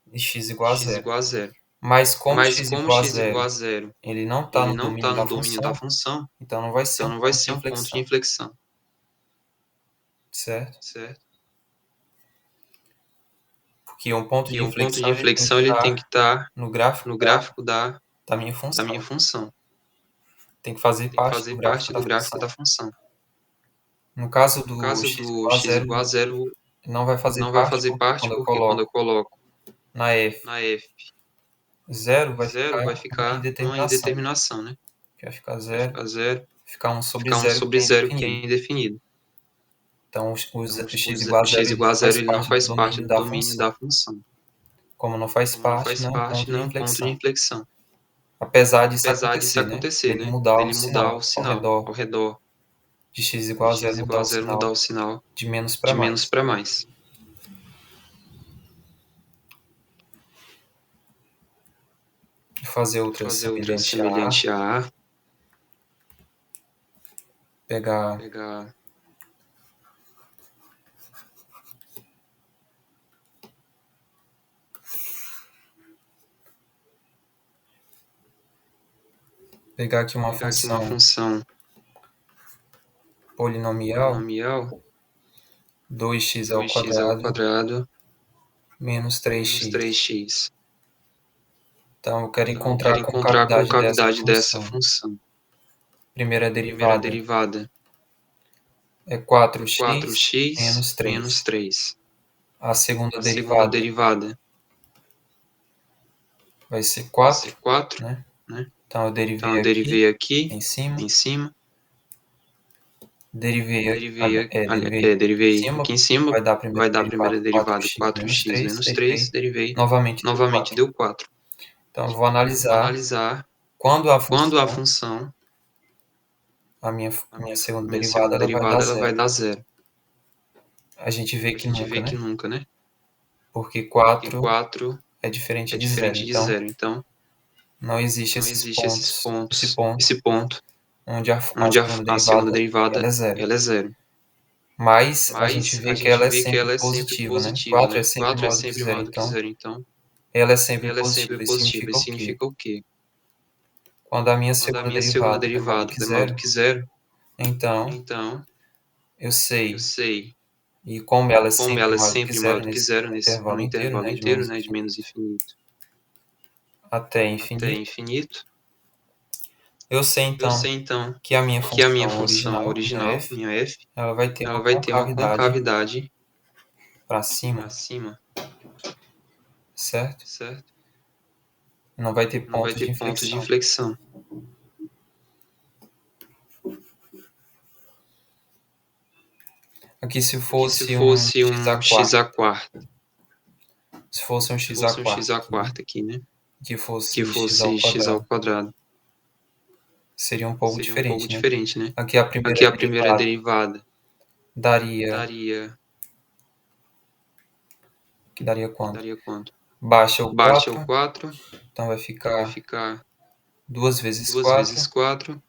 De x igual a X zero. igual a zero. Mas como Mas x como igual a x igual zero a zero, ele não está ele no não domínio está da no domínio da função, função, então não vai ser então um não vai ponto de ser um ponto de inflexão, inflexão, certo? certo? Porque um ponto Que de um ponto de inflexão ele tem que inflexão ele tem que estar estar no gráfico no gráfico da minha da minha função, função, tem que fazer tem que parte do fazer gráfico parte da do gráfico função. da função. No caso No do caso x do igual a x zero, igual a zero, não vai fazer não vai parte, fazer porque parte quando eu porque quando eu coloco coloco na f na f zero, vai zero, vai ficar uma ficar uma indeterminação. indeterminação, né? Vai ficar Vai zero, ficar zero, ficar 1 vai sobre ficar 1 zero, que sobre é zero, que é indefinido. indefinido. Então, Então, o x igual a o zero x ele igual a não zero faz ele não parte do faz parte domínio do da domínio função. da função. Como não faz Como não parte, faz não é um parte, ponto não de é um ponto de inflexão. inflexão. Apesar disso Apesar disso acontecer, né? acontecer, Dele né? mudar o Dele mudar o sinal ao sinal redor ao redor, de x de igual a zero, x igual mudar a o zero mudar o sinal sinal de menos para de menos mais. para mais. Vou fazer Vou outra fazer outra semelhante a A. semelhante a A, Pegar pegar pegar aqui uma pegar aqui uma função função polinomial, polinomial, 2x ao 2x ao quadrado quadrado menos menos 3x. 3x. Então, eu quero Então, eu encontrar quero a encontrar a concavidade dessa concavidade dessa função. função. Primeira Primeira derivada derivada, é 4x 4x menos menos 3. 3. A segunda A segunda derivada derivada vai ser vai 4, ser 4, né? né? Então, eu Então, derivei eu aqui derivei aqui em cima, em cima, derivei derivei aqui em aqui em cima, cima, vai dar a primeira vai dar a primeira derivada derivada 4x menos 4x 3, menos 3, derivei, derivei, novamente deu novamente 4. deu 4. Então, eu vou Então, eu vou analisar analisar quando a quando a função, função, a minha segunda minha derivada, segunda ela vai dar derivada, ela vai zero. dar zero. A gente vê A que gente nunca, vê que né? nunca, né? Porque Porque 4 4 é diferente é de zero. diferente de Então, zero. Então, não existe não esses existe esses pontos, pontos, esse ponto onde a onde segunda a segunda derivada ela derivada é zero. ela é zero. Mas a gente Mas a vê que gente ela é vê que sempre ela é sempre positiva, né? positiva, 4 é né? sempre 4 é maior do que sempre zero. maior do que Então, zero, então ela é sempre ela é sempre positiva. Isso positiva. significa Isso o quê? significa o quê? Quando a minha Quando a segunda minha segunda derivada é maior do derivada que é maior do zero, que zero, então então eu eu sei. sei. E como E ela é como sempre ela é maior do que sempre maior zero do que nesse zero intervalo no inteiro, intervalo né, de inteiro, menos né, de menos infinito infinito até até infinito, infinito, eu sei eu então sei então que a minha que a minha função função original, minha original, f, minha f, ela vai ter ela uma vai ter uma concavidade concavidade para cima, para cima, certo? certo? Não vai ter Não vai pontos ter de pontos de inflexão. inflexão. Aqui se Aqui se fosse um fosse x a um x quarto, a quarto, se fosse um se x a fosse um x quarto a aqui, quarto aqui, né? que Que fosse x ao fosse x ao quadrado, quadrado, seria um pouco seria um pouco diferente, né? diferente, né? Aqui a Aqui primeira a primeira derivada derivada daria, daria que daria quanto? daria quanto? Baixa o Baixa o 4, 4, então vai então vai ficar ficar 2 vezes 2 vezes 4 4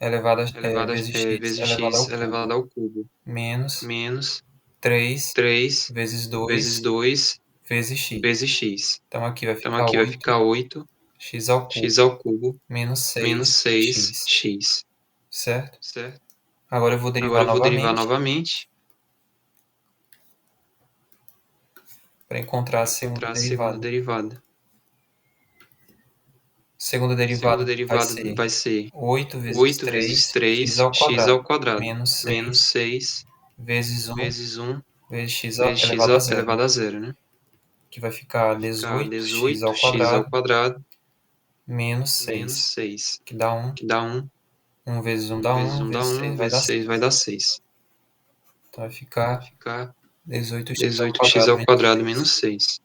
elevado elevado vezes x vezes elevado x ao elevado cubo, ao cubo, menos menos 3 3 vezes vezes 2 2 vezes x. vezes x. Então aqui vai Então ficar aqui vai 8 ficar 8 x ao x cubo ao cubo menos menos 6 6 x, x, certo? certo? Agora eu vou derivar Agora eu vou derivar novamente novamente para encontrar a para segunda encontrar a segunda derivada. derivada. Segunda Segunda derivada vai derivada ser vai ser 8 vezes 8 vezes 3 x 3 ao x quadrado ao quadrado, menos menos 6 6 vezes 1 vezes 1 vezes x vezes x elevado a zero, né? elevado a zero, né? Que vai ficar Vai ficar 18 x ao 18x ao quadrado quadrado menos menos 6, 6, que dá 1. que dá 1. 1 vezes 1 1 dá vezes 1, 1 dá vezes 1, 6 vai vezes dar 6 vai dar 6. 6. Então vai Vai ficar ficar 18x ao 18x quadrado ao menos quadrado 6. menos 6.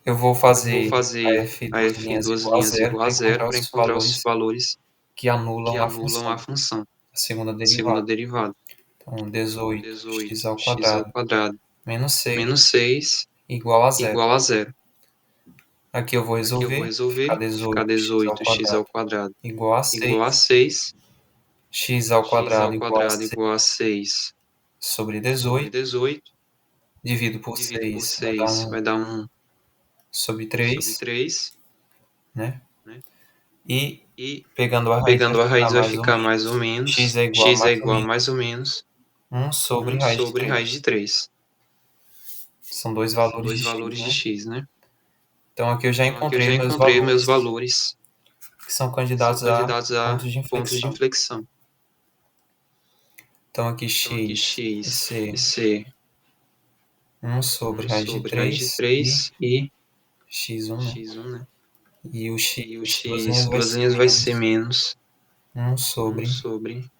Eu vou Eu vou fazer a fazer f a duas f linhas duas igual a linhas zero igual a para zero encontrar para os encontrar os valores valores que que anulam a anulam a função, função, a segunda a segunda derivada. derivada. Então Então, 18x ao 18x ao quadrado quadrado menos 6 menos 6 igual a zero. igual a zero. Aqui eu vou Aqui eu vou resolver, ficar resolver, ficar 18x ao 18x ao quadrado quadrado igual a igual a 6, 6, x ao x quadrado ao igual a quadrado 6 igual a 6 sobre sobre 18, 18, divido por divido por 6, vai dar 6 1 vai dar 1 sobre sobre 3, 3, né? né? E E pegando a raiz vai pegando a ficar raiz vai mais ou ficar mais ou menos, menos, x é igual a x é mais ou igual a menos mais ou menos 1 sobre 1 raiz de sobre raiz de 3. 3. São dois São valores dois de x, valores de né? x, né? Então aqui eu já Então aqui eu encontrei já os meus encontrei meus valores valores que são que são candidatos a candidatos a pontos de pontos de inflexão. inflexão. Então aqui Então aqui x vai x vai ser ser 1 sobre 1 raiz de sobre raiz de 3 e 3 e x1, né? x1, né? E o x, E o entre duas x, linhas, vai duas ser linhas vai ser menos menos 1 1 sobre, sobre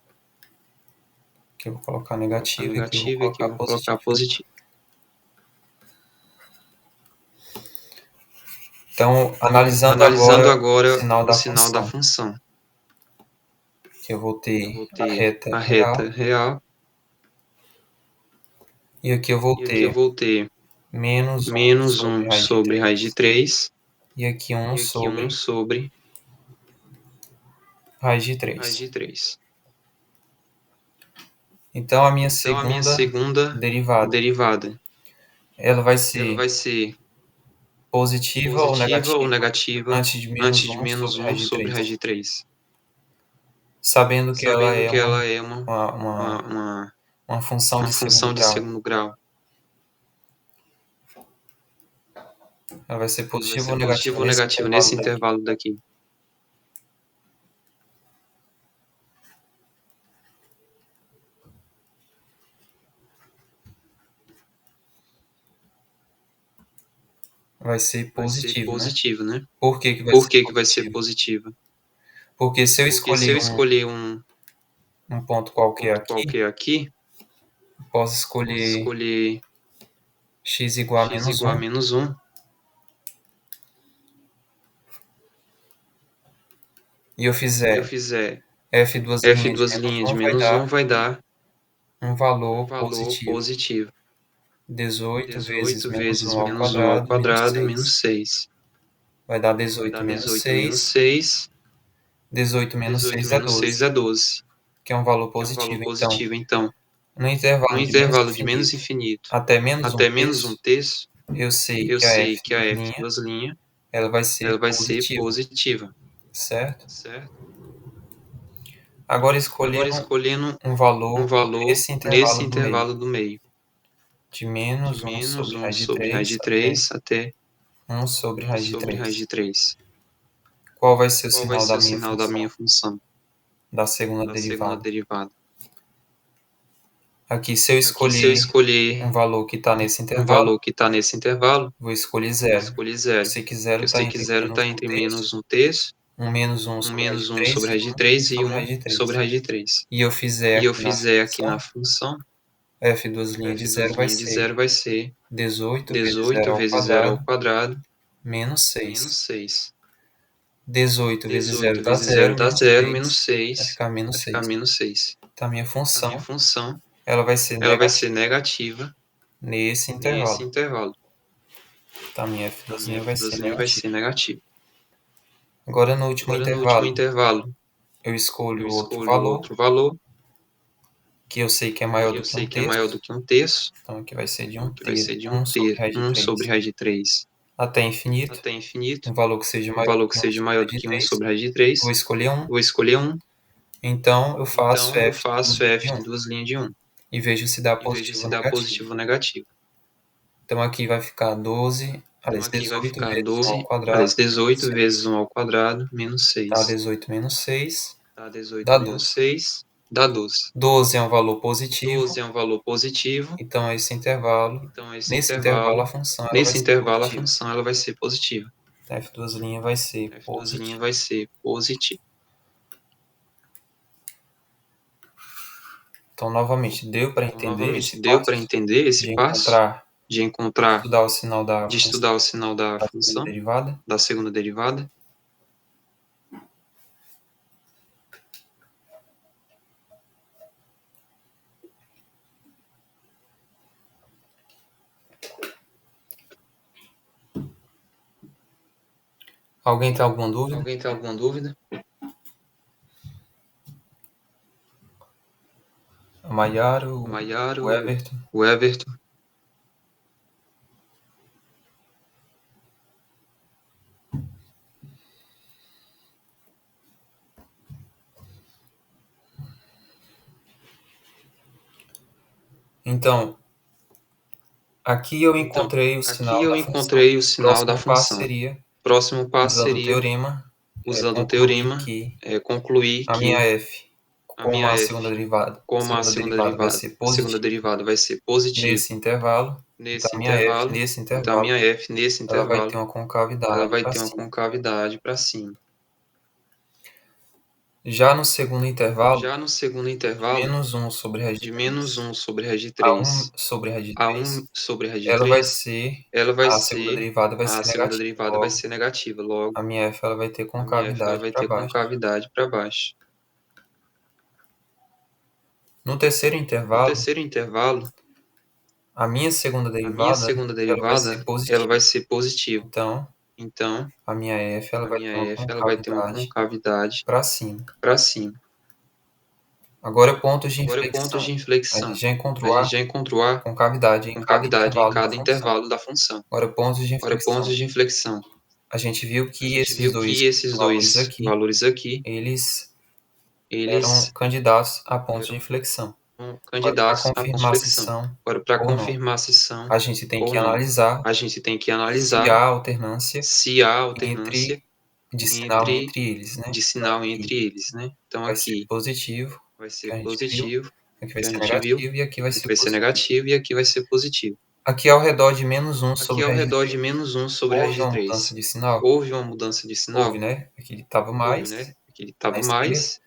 que eu vou colocar a negativo e aqui eu vou negativa e aqui colocar eu vou colocar positivo. positivo. Então, Então, analisando analisando agora o agora sinal o da sinal da função, função, que eu vou eu ter vou a ter reta a real, reta real e aqui eu vou e aqui eu ter vou ter menos 1 menos sobre 1 raiz de sobre raiz de 3 3 e aqui 1 e aqui 1 sobre sobre raiz de raiz 3. de 3. Então, a minha Então, a minha segunda segunda derivada, derivada, ela vai ela ser vai ser positiva ou positiva ou negativa negativa antes de menos antes de 1 menos sobre raiz 1 de sobre 3, raiz de 3, sabendo que ela sabendo é que uma, ela é uma, uma, uma, uma, uma função uma de segundo função de grau. segundo grau. Ela vai ser Ela vai positiva ser ou negativa positiva ou nesse negativa intervalo nesse daqui. intervalo daqui. Vai ser Vai ser positivo, né? positivo, né? Por que que vai Por ser que que vai ser positivo? positiva? Porque se eu Porque se escolher eu escolher um um ponto qualquer ponto aqui, qualquer aqui, posso posso escolher escolher x igual a x menos igual a 1 menos 1 e eu e eu fizer fizer f duas f linhas de duas menos linhas de 1, vai menos 1, dar vai dar um um valor valor positivo. positivo. 18 vezes 18 menos vezes 1 ao menos 1 ao quadrado menos quadrado 6. menos 6. Vai dar Vai 18 dar menos 18 menos 6. 6. 18 menos 18 6 é menos 6 12. é 12. que é um valor que é um valor positivo. positivo. Então, No intervalo no de menos intervalo de menos infinito infinito até menos um até menos um terço, terço, eu sei eu que a sei f que a duas f linhas, duas linhas, ela vai ser ela vai ser positiva, positiva, certo? certo? Agora Agora escolhendo escolhendo um um valor valor nesse nesse intervalo do meio, intervalo do meio, de de menos um menos sobre um raiz de sobre raiz 3 de até 3 até um sobre um raiz de sobre raiz 3. de 3. Qual vai ser o Qual vai sinal ser da o minha sinal da função minha função da segunda da segunda derivada? derivada? Aqui, se eu Aqui, se eu escolher um escolher valor que está nesse um intervalo, valor que está nesse intervalo, vou escolher vou zero. escolher Eu zero, sei que porque zero eu está sei que entre zero menos está um entre terço, menos um terço, um menos um um sobre raiz de menos um 3 sobre e raiz de um 3 e sobre um raiz de sobre 3. raiz de 3. E eu fizer E eu aqui na fizer aqui na função, função, f duas linhas de f duas zero vai linhas de ser zero vai ser 18 vezes 18 zero ao vezes zero ao quadrado quadrado menos menos 6. 6. 18 vezes zero 18 dá vezes zero zero, dá menos zero, 6 menos vai 6 ficar menos vai ficar 6. menos 6. Então, a minha A minha função função, ela vai ser ela vai ser negativa negativa nesse nesse intervalo. intervalo. Então, a minha A f2' minha vai ser f2' vai negativa. ser negativa. Agora, no último Agora, no último intervalo, intervalo, eu eu escolho outro escolho valor, outro valor, que eu sei que é maior que do eu que um sei que é maior do terço. que um terço, Então, aqui vai ser de então um aqui vai ser terço, de 1 sobre raiz de 1 sobre 3, raiz de 3 até infinito. até infinito, Um valor que seja um maior do valor que que 1 seja sobre maior raiz do de que 1 3. sobre raiz de 3. Vou escolher 1. Vou escolher 1, Então, eu faço então eu f faço de f de 1 duas linhas de 1 e vejo se dá e vejo positivo se ou dá negativo. positivo ou negativo. Então, aqui vai ficar 12, Então aliás, aqui vai 18 ficar vezes 1 ao 12, quadrado aliás, menos 18 vezes 6. 1 ao quadrado menos Dá 6. 18 menos 6, Tá? 18 dá menos 12. 6 dá 12. 12 é um valor positivo, 12 é um valor positivo, então então nesse intervalo a função ela vai nesse ser intervalo a positiva. função ela vai ser positiva. Então, f2' vai ser F2' positiva. vai ser positivo. Então, novamente, deu para Então, entender novamente, esse deu para passo entender esse de passo encontrar, de de encontrar, estudar o sinal da de função estudar o sinal da da segunda função derivada? da segunda derivada? Alguém tem alguma dúvida? Alguém tem alguma dúvida? A Maiara, O Maiara, o Everton. o Everton. Então, aqui eu Então, encontrei o aqui sinal eu da função. encontrei o O sinal da próximo passo função. seria, Próximo passo usando o seria, teorema, usando o concluir teorema, que concluir a minha que f, a minha como a f, como segunda derivada vai ser a segunda positiva derivada vai ser positiva nesse intervalo, então nesse a minha f intervalo, nesse então a intervalo minha f nesse ela vai ter intervalo, uma ela concavidade vai para ter uma cima. concavidade para cima. Já no segundo intervalo, Já no segundo de intervalo, menos um sobre raiz de de menos 3 1 sobre raiz de a 1 3 sobre raiz de a 3, 1 sobre raiz de ela vai 3, ser, ela vai a segunda ser, derivada vai a ser segunda negativa. derivada vai Logo, ser negativa. Logo, a minha f ela vai ter a minha f ela concavidade vai para ter baixo. concavidade para baixo. No terceiro No intervalo, terceiro intervalo, a minha segunda a minha derivada segunda ela vai ser derivada, ela positiva. vai ser positiva. Então, Então, a minha f ela a vai minha ter uma f ela vai ter uma concavidade concavidade para cima. para cima. Agora, pontos de Agora, pontos inflexão. de A gente inflexão. já A encontrou gente a já encontrou a concavidade em cada concavidade em intervalo da cada função. intervalo da função. Agora, pontos de Agora, pontos inflexão. de inflexão. A gente viu A que gente esses viu dois que esses valores dois aqui, valores aqui, eles eram eles candidatos a pontos de eram inflexão. Agora, para candidatos a pontos de confirmar se inflexão. são Agora, para ou não, confirmar se são a gente tem ou que não, analisar a gente tem que se analisar há alternância se há alternância de sinal entre entre eles, né? de Então, sinal aqui entre eles, né? Então vai ser aqui positivo, vai que ser a gente viu, positivo, aqui vai que a ser gente viu, negativo e aqui vai aqui ser vai ser positivo. negativo e aqui vai ser positivo. Aqui ao redor de menos um Aqui sobre ao raiz de redor de 3, menos 1 sobre raiz houve de uma mudança 3. de sinal? Houve uma mudança de Houve, sinal? né? Aqui estava Houve, mais né? Aqui ele na estava esquerda mais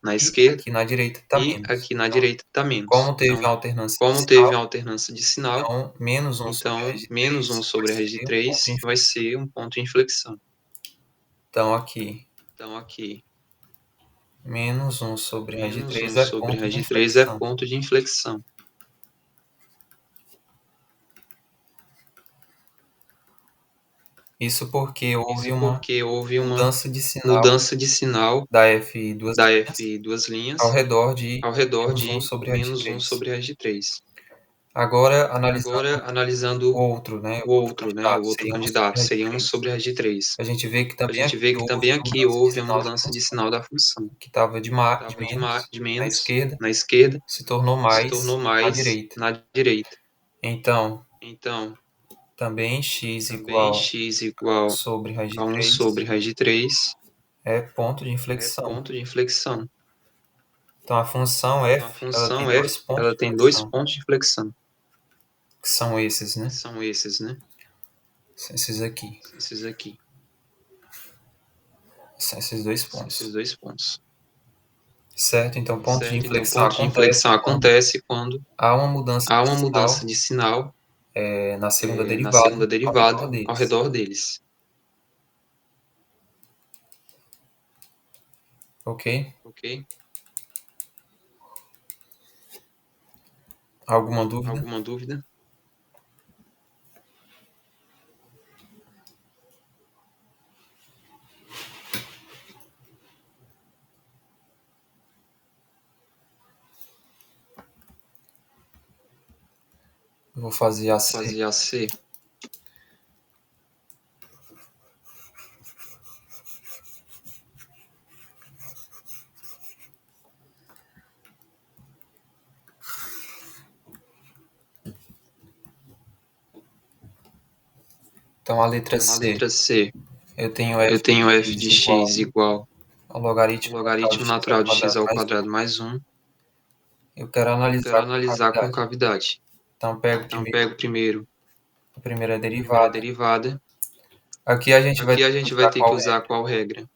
na e esquerda aqui na direita está e menos. aqui na Então, direita está menos. como teve Então, uma alternância de como teve sinal, uma alternância de sinal, então menos um sobre então raiz de menos 1 3 vai sobre raiz de ser um ponto de 3 vai inflexão. ser um ponto de inflexão. Então, aqui, Então, aqui, menos um sobre raiz de menos 1 3 é sobre ponto raiz de de 3 é inflexão. ponto de inflexão. Isso porque houve Isso uma porque houve uma mudança de sinal mudança de sinal da F duas da linhas F duas ao linhas redor de ao redor -1 de sobre raiz de -1 3. sobre raiz de 3. Agora, analisando Agora, analisando o outro, né, o o outro outro, né, o candidato, outro seria 1 sobre candidato, raiz de seria 1 3. sobre raiz de 3. A gente vê que A também gente vê aqui que houve também uma aqui mudança de houve a sinal da mudança de função, sinal da função, que estava de estava menos de na menos esquerda, na esquerda, se tornou se tornou mais na mais direita. na direita. Então, Então, também x também igual x a 1 igual sobre raiz de a 1 3 sobre raiz de 3 é ponto de é inflexão. ponto de inflexão. Então, a função Então, a f, ela tem função f, dois pontos ela de tem dois inflexão, pontos de inflexão, que são esses, que né? são esses, né? São esses aqui. Esses aqui, São esses dois esses pontos. dois pontos. Certo? Então, ponto de Certo? Então, inflexão ponto de acontece inflexão quando acontece quando há uma mudança há de uma mudança sinal de sinal na segunda na derivada segunda ao redor derivada ao deles. redor deles. Ok? Ok? Alguma dúvida? Alguma dúvida? Eu vou fazer a Vou C. fazer a C. Então, a letra Então, a C, letra C, eu tenho eu f tenho de f x de igual x igual ao ao logaritmo natural de logaritmo x ao natural de x quadrado ao mais 1. quadrado mais 1. Eu quero Eu quero analisar com analisar com cavidade. cavidade. Então, pego Então, primeiro pego primeiro a primeira a primeira derivada. derivada. Aqui a gente vai Aqui ter a que gente vai usar ter que qual usar regra? qual regra?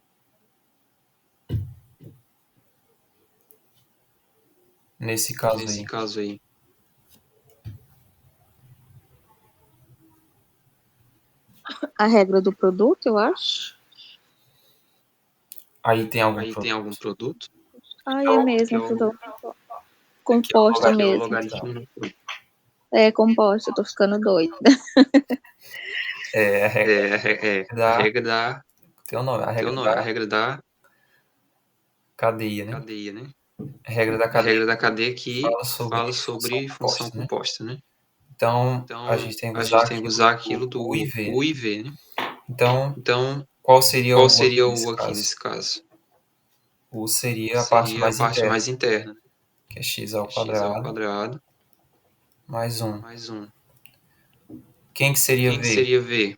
Nesse caso Nesse aí. caso aí. A regra do produto, eu acho. Aí tem algum Aí tem algum produto. produto? Ai, é Então, Que é mesmo, o, tudo aqui é o composto que é o logaritmo mesmo. logaritmo natural. natural. É composto, eu tô ficando doida. É a regra A da... regra da, Tem o nome, a tem o regra nome, a da regra da cadeia, né? cadeia, né? A regra da A cadeia regra da cadeia que fala fala sobre função sobre função composta, né? composta, né? Então, a Então, gente tem que a usar gente tem que aquilo usar do aquilo U e do V, U né? e V, né? Então, Então, qual seria qual o U aqui seria o nesse U aqui caso? nesse caso? O U seria a parte Seria a mais parte interna, mais interna, que é x que ao é x ao quadrado quadrado mais 1. mais 1. Quem que seria Quem que V? seria V?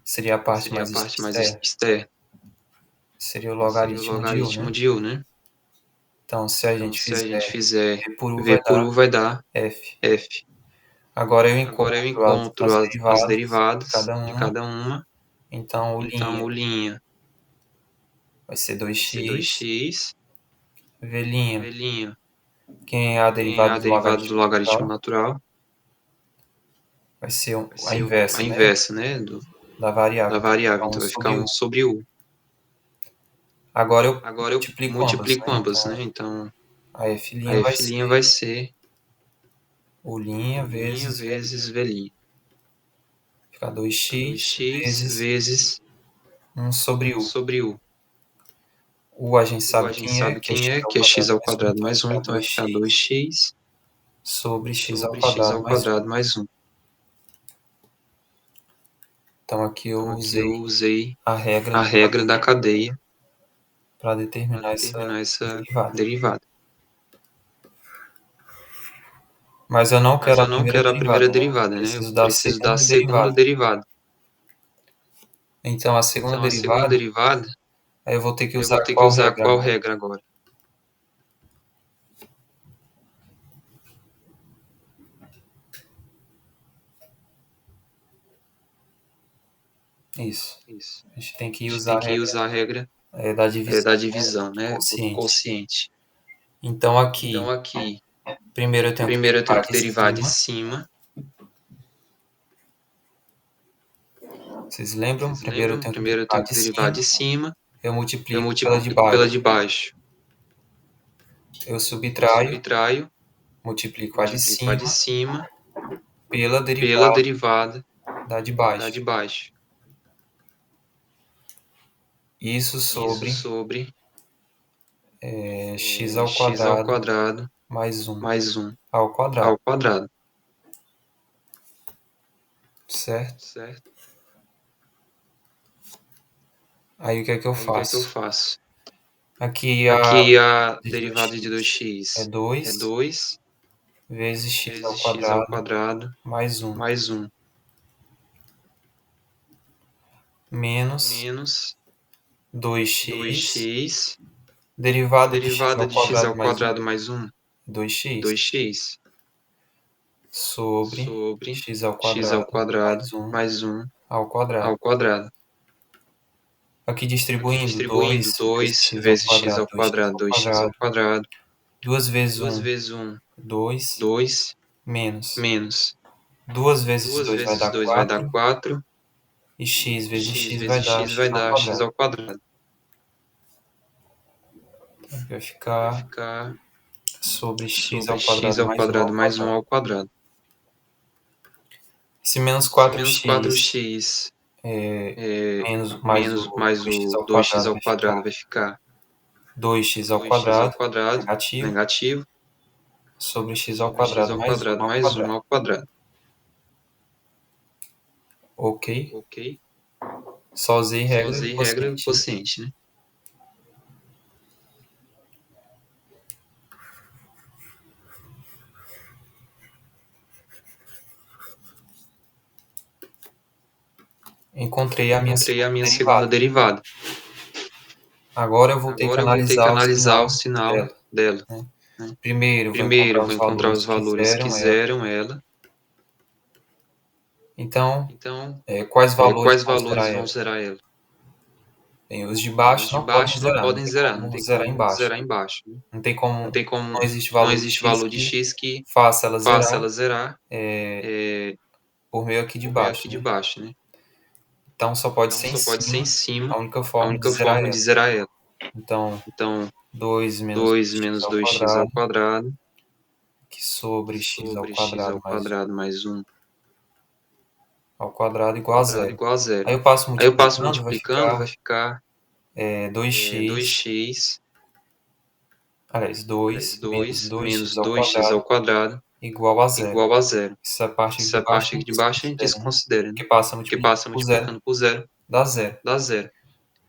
Seria a parte Seria a mais parte mais externa. externa, Seria o seria o logaritmo de U, logaritmo né? de U, né? Então, se a Então, gente se a gente fizer fizer V por U V vai por dar U vai dar F. F. Agora eu Agora eu encontro encontro as as derivadas de derivadas cada de uma. cada uma. Então, o Então, linha o linha vai ser vai ser 2x. 2x, V', V', quem é a quem é derivada a do derivada do logaritmo logaritmo natural, natural, vai ser vai a ser a inversa, né? inversa, né, Da variável. da Então, vai variável. ficar 1 Então, vai ficar sobre 1 U. sobre U. Agora eu Agora eu multiplico ambas, multiplico né? ambas, né? Então, Então, a F' a vai F' ser vai ser o' vezes V'. vezes V'. Fica Fica 2x 2x vezes vezes 1 sobre 1 U. sobre U. U a gente U a sabe gente quem é, sabe que é quem x é, ao que é x quadrado ao mais 1. quadrado Então vai mais 1, ficar então vai ficar 2x 2x sobre x ao sobre x quadrado ao mais 1. quadrado mais 1. Então aqui eu Então, aqui eu usei usei a regra a da regra da cadeia para para determinar essa determinar essa derivada. derivada. Mas eu não Mas quero eu a não primeira quero a primeira derivada, né? Eu derivada, né? Eu preciso da preciso da segunda segunda derivada. derivada. Então a segunda Então, a segunda derivada, derivada, aí eu vou ter que eu usar vou ter que qual usar regra qual agora? regra agora? Isso. Isso. A gente tem A que gente usar tem a que regra usar a regra da divisão, da né, divisão, do né? Do quociente. quociente. Então Então, aqui, aqui, primeiro eu tenho que primeiro eu derivar tenho que de derivar de cima. cima. Vocês lembram? Vocês Primeiro eu lembram? tenho que Primeiro eu derivar tenho que de derivar cima. de cima. Eu Eu multiplico pela de multiplico pela baixo. de baixo. Eu Eu subtraio, subtraio, multiplico a de multiplico a de cima cima pela pela derivada derivada da de da baixo. de baixo. isso sobre x ao x ao quadrado quadrado mais 1 mais 1 ao quadrado, ao quadrado, certo? certo? Aí o que é que eu Aí o que é que eu faço? faço? Aqui Aqui a de derivada de 2x 2x é é 2 2 vezes x ao vezes x ao quadrado quadrado mais 1 mais 1 menos menos 2x, 2x, derivada de x derivada ao de x quadrado ao mais 1 quadrado mais 1 2x 2x, sobre sobre x ao x ao quadrado quadrado mais 1 mais 1 ao quadrado. ao quadrado. Aqui Aqui distribuindo distribuindo 2 vezes 2 x ao vezes x quadrado, ao 2x quadrado, ao 2x ao quadrado. quadrado, 2 vezes 2 1, vezes 1, 2, 2, menos. menos 2 vezes 2 2 vai vezes dar 2 vai dar 4, 4, e x vezes x x vai vezes dar x x vai ao dar x quadrado. ao quadrado. Vai Vai ficar ficar sobre x sobre ao x quadrado ao mais 1 quadrado ao mais 1 quadrado. ao quadrado. Esse menos Esse menos 4x 4x menos mais menos o mais 2x o ao 2x quadrado ao vai ficar quadrado vai ficar 2x ao 2x ao quadrado quadrado negativo negativo sobre x ao sobre x quadrado ao mais 1 quadrado ao mais 1 quadrado. ao quadrado. Ok? Ok? Só usei Só regra do usei regra do quociente, né? quociente, né? Encontrei a minha Encontrei a segunda minha segunda derivada. derivada. Agora eu vou ter que Agora eu vou ter que analisar o analisar o sinal sinal dela, dela, né? né? Primeiro, eu vou Primeiro, encontrar eu vou os encontrar valores os que valores que zeram ela. zeram ela. Então, Então, quais valores quais vão valores zerar vão ela? zerar ela? Bem, os de Bem, os baixo de não podem baixo não zerar, não podem tem zerar, não como tem zerar como embaixo. zerar embaixo, né? Não tem como, Não tem como, não existe não valor de existe x valor de que x que faça ela faça zerar ela zerar por meio aqui de por meio baixo, aqui de né? baixo, né? Então só pode Então ser em só pode ser em cima, a cima única a forma de única zerar forma ela. de zerar ela. Então, Então, 2 menos 2 2x menos ao 2x ao quadrado, quadrado, que sobre x ao sobre x quadrado ao mais 1 quadrado mais 1 ao quadrado ao igual a quadrado zero. igual a zero. Aí eu passo Aí eu passo multiplicando, vai multiplicando, vai ficar ficar 2x, 2x, aliás, aliás, 2 menos 2 2x menos ao 2x quadrado ao quadrado igual a zero. igual a zero. Essa parte Essa de baixo a parte aqui gente de baixo a gente desconsidera, né? desconsidera, né? Porque passa Porque multiplicando passa por zero, multiplicando por zero, dá zero. dá zero.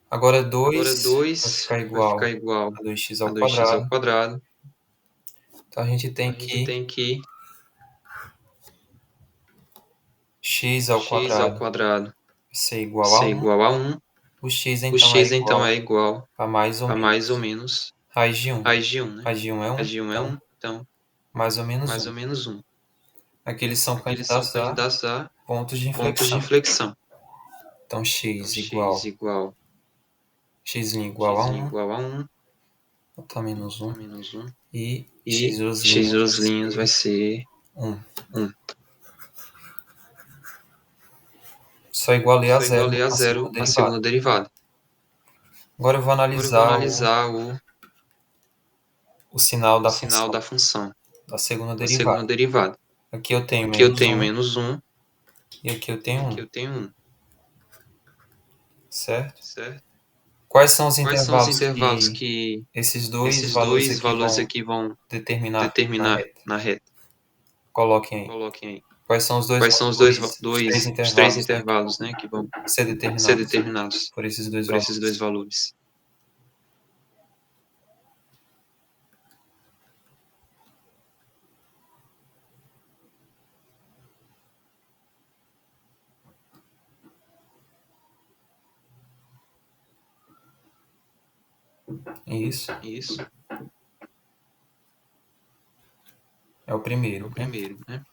Agora Agora 2 vai 2 ficar vai ficar igual igual a 2x a ao 2x ao quadrado. quadrado. Então a gente tem Então a gente que tem que x ao x ao quadrado vai quadrado ser igual a ser 1. igual a 1. O x O então é x então é igual igual a mais ou a mais ou menos menos raiz de 1. raiz de 1, né? Raiz de 1 é 1, Raiz de 1 é então 1, então mais ou menos mais 1. ou menos 1. Aqui eles são Aqui eles são candidatos a candidatos a pontos de pontos de inflexão. inflexão. Então Então x x igual igual x igual a x 1, igual a 1, botar menos 1, a menos 1. e x E duas x linhas vai duas linhas vai ser ser 1. 1. Só igualei a Só zero igualei a a segunda zero a derivada. segunda derivada. Agora eu vou Agora eu vou analisar analisar o sinal o da sinal função da função da segunda da segunda derivada. derivada. Aqui eu tenho Aqui eu menos tenho 1 menos 1 e aqui eu e tenho aqui 1, eu tenho 1, certo? certo? Quais são os Quais são os intervalos intervalos que que esses dois esses valores dois aqui valores vão aqui vão determinar na determinar reta? na reta? Coloquem aí. Coloquem aí. Quais são os dois Quais são valores, os três os três intervalos, né, que vão intervalos, né, que vão ser ser determinados determinados por esses dois por esses dois valores? valores? Isso Isso é o é primeiro, o né? primeiro, né?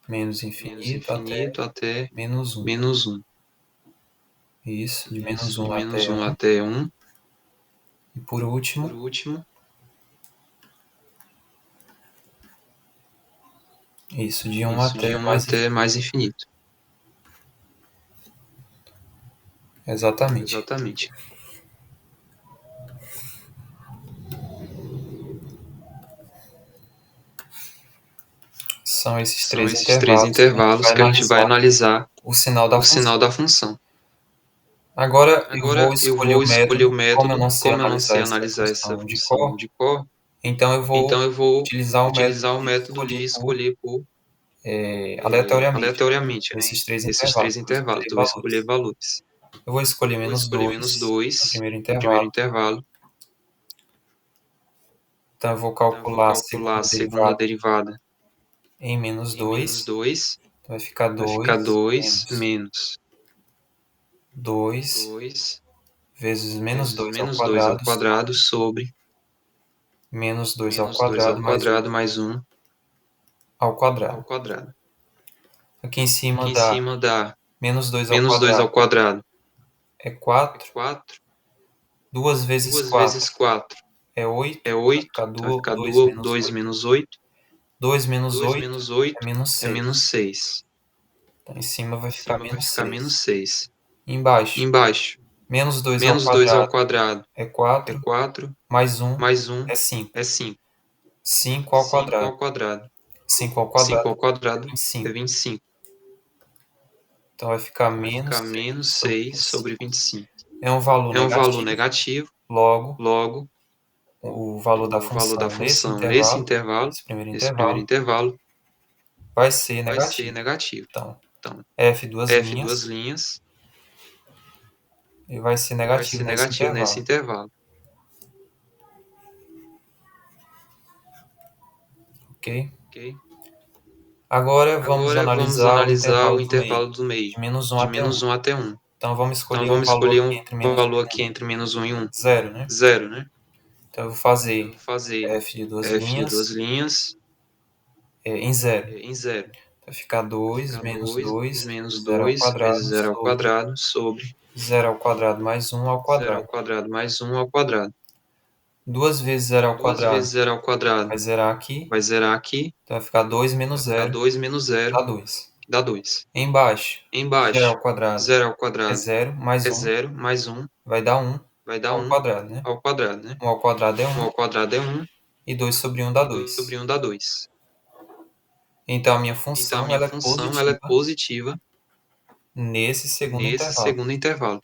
Menos Menos infinito até infinito até menos 1. menos 1. Isso, de menos Isso, de 1 menos até 1 1. até 1. E por Por último, último, isso, de 1 isso, de até 1 mais até infinito. mais infinito. Exatamente. Exatamente. São esses São três esses três intervalos que a gente intervalos vai que a gente vai analisar analisar o sinal da o função. sinal da função. Agora eu vou Agora eu escolher vou o escolher o método, como eu método, não sei como eu não analisar sei essa analisar essa função de função cor, de cor, então eu vou então eu vou utilizar o utilizar método o de método de escolher por aleatoriamente, aleatoriamente, né, nesses três nesses intervalos. três Eu vou intervalos. escolher Eu vou escolher valores. valores. Eu vou escolher Vou menos escolher menos 2 no 2 primeiro no primeiro intervalo. intervalo. Então eu vou Então eu vou calcular a calcular a segunda segunda derivada derivada em menos em menos 2. 2. Então vai ficar Vai ficar 2 2 menos menos 2 2 vezes menos vezes 2 ao menos 2 ao quadrado quadrado sobre sobre menos 2 ao menos 2 ao quadrado mais 1 quadrado mais 1 ao ao quadrado. quadrado. Aqui em cima Aqui em dá cima dá menos 2 ao menos 2 ao quadrado quadrado é é 4. 4. 2 vezes 2 4 vezes 4 é 8. é Vai 8. ficar Então vai ficar 2 menos 2 8. menos 8. 2 menos 2 8 menos é 8 menos é 6. menos 6. Então em cima vai Em ficar cima vai menos ficar 6. menos 6. Embaixo, Embaixo, menos 2 ao menos 2 ao quadrado quadrado é é 4. 4. Mais 1 Mais 1 é 5. é 5. 5 ao 5 quadrado. ao quadrado. 5 ao 5 quadrado ao quadrado é é 25. 25. Então vai ficar Então vai menos ficar 6 menos sobre 6 sobre 25. 25. É um valor É um valor negativo. negativo. Logo, Logo, o valor da o valor da função função nesse intervalo, nesse primeiro nesse primeiro intervalo, intervalo, vai ser vai ser negativo. negativo. Então, Então, f duas f duas linhas linhas e vai ser vai negativo ser nesse negativo nesse intervalo. intervalo. Ok? Ok? Agora vamos Agora vamos analisar o analisar intervalo o do meio, intervalo do meio, de menos 1 de até 1. menos 1 até 1. Então vamos Então escolher um vamos valor escolher aqui um entre menos 1 valor e aqui 1. entre menos 1 e 1. 0, né? 0, né? Então eu vou Então eu fazer vou fazer f de duas f de duas linhas linhas em 0. em 0. Vai ficar Vai 2 ficar menos 2 2 menos vezes 0 ao 2 vezes quadrado 0 ao sobre quadrado sobre 0 ao quadrado mais 1 ao 0 ao quadrado. quadrado mais 1 ao quadrado. 2 vezes 0 ao 2 quadrado vezes 0 ao quadrado vai zerar aqui. vai zerar aqui. Então vai ficar 2 menos Vai ficar 0, 2 menos 0, dá 2. que dá 2. Embaixo, 0 Embaixo, ao quadrado 0 ao é quadrado 0, mais é 1 0, mais 1 vai dar 1 vai dar ao 1 quadrado, né? ao quadrado, né? 1 ao quadrado é 1 1 ao quadrado é 1 e 2 sobre 1 dá e 2 sobre 2. 1 dá 2. Então a minha Então a função minha ela é função ela é positiva positiva nesse segundo nesse intervalo. segundo intervalo.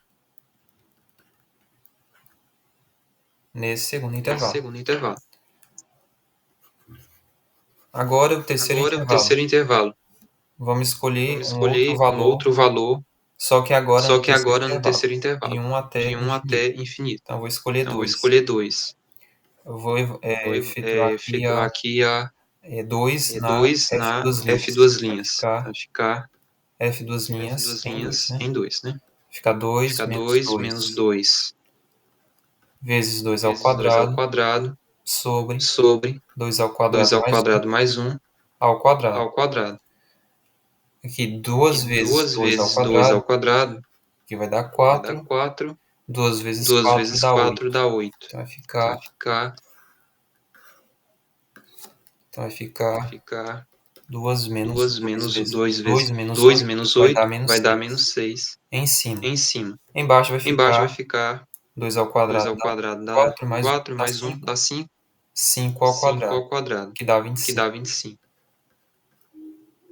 Nesse segundo Nesse intervalo. segundo intervalo. Agora o terceiro Agora o intervalo. terceiro intervalo. Vamos escolher Vamos um outro escolher um valor, outro valor, só que agora só no que terceiro agora no intervalo, terceiro de intervalo, 1 até de 1 infinito. até infinito. Então eu vou escolher Então eu vou 2. escolher 2. Eu vou Vou efetuar aqui efetuar aqui a 2 na 2 f na duas f linhas. duas Vai linhas. ficar Vai ficar f duas f linhas duas em 2, linhas né? em 2, né? Vai ficar 2 Fica menos 2 menos 2 2 vezes 2 ao vezes 2 ao quadrado quadrado sobre sobre 2 ao 2 quadrado ao mais 1 quadrado mais 1 ao quadrado. ao quadrado. Aqui Aqui 2 vezes 2 2 ao vezes 2 quadrado, ao quadrado que vai dar vai dar 4. 4. 2 vezes 2 4 vezes dá 4 8. dá 8. Então vai Então ficar, vai ficar, então vai vai ficar ficar 2 menos 2 2 menos vezes 2 2 vezes menos 2 8 menos vai dar 8 menos vai dar 6 menos 6 em cima. em cima. Embaixo vai Embaixo vai ficar ficar 2 ao 2 quadrado ao dá quadrado dá 4 mais 1 4 dá mais 1 5. dá 5. 5 ao 5 quadrado, ao quadrado, que dá que 25. dá 25.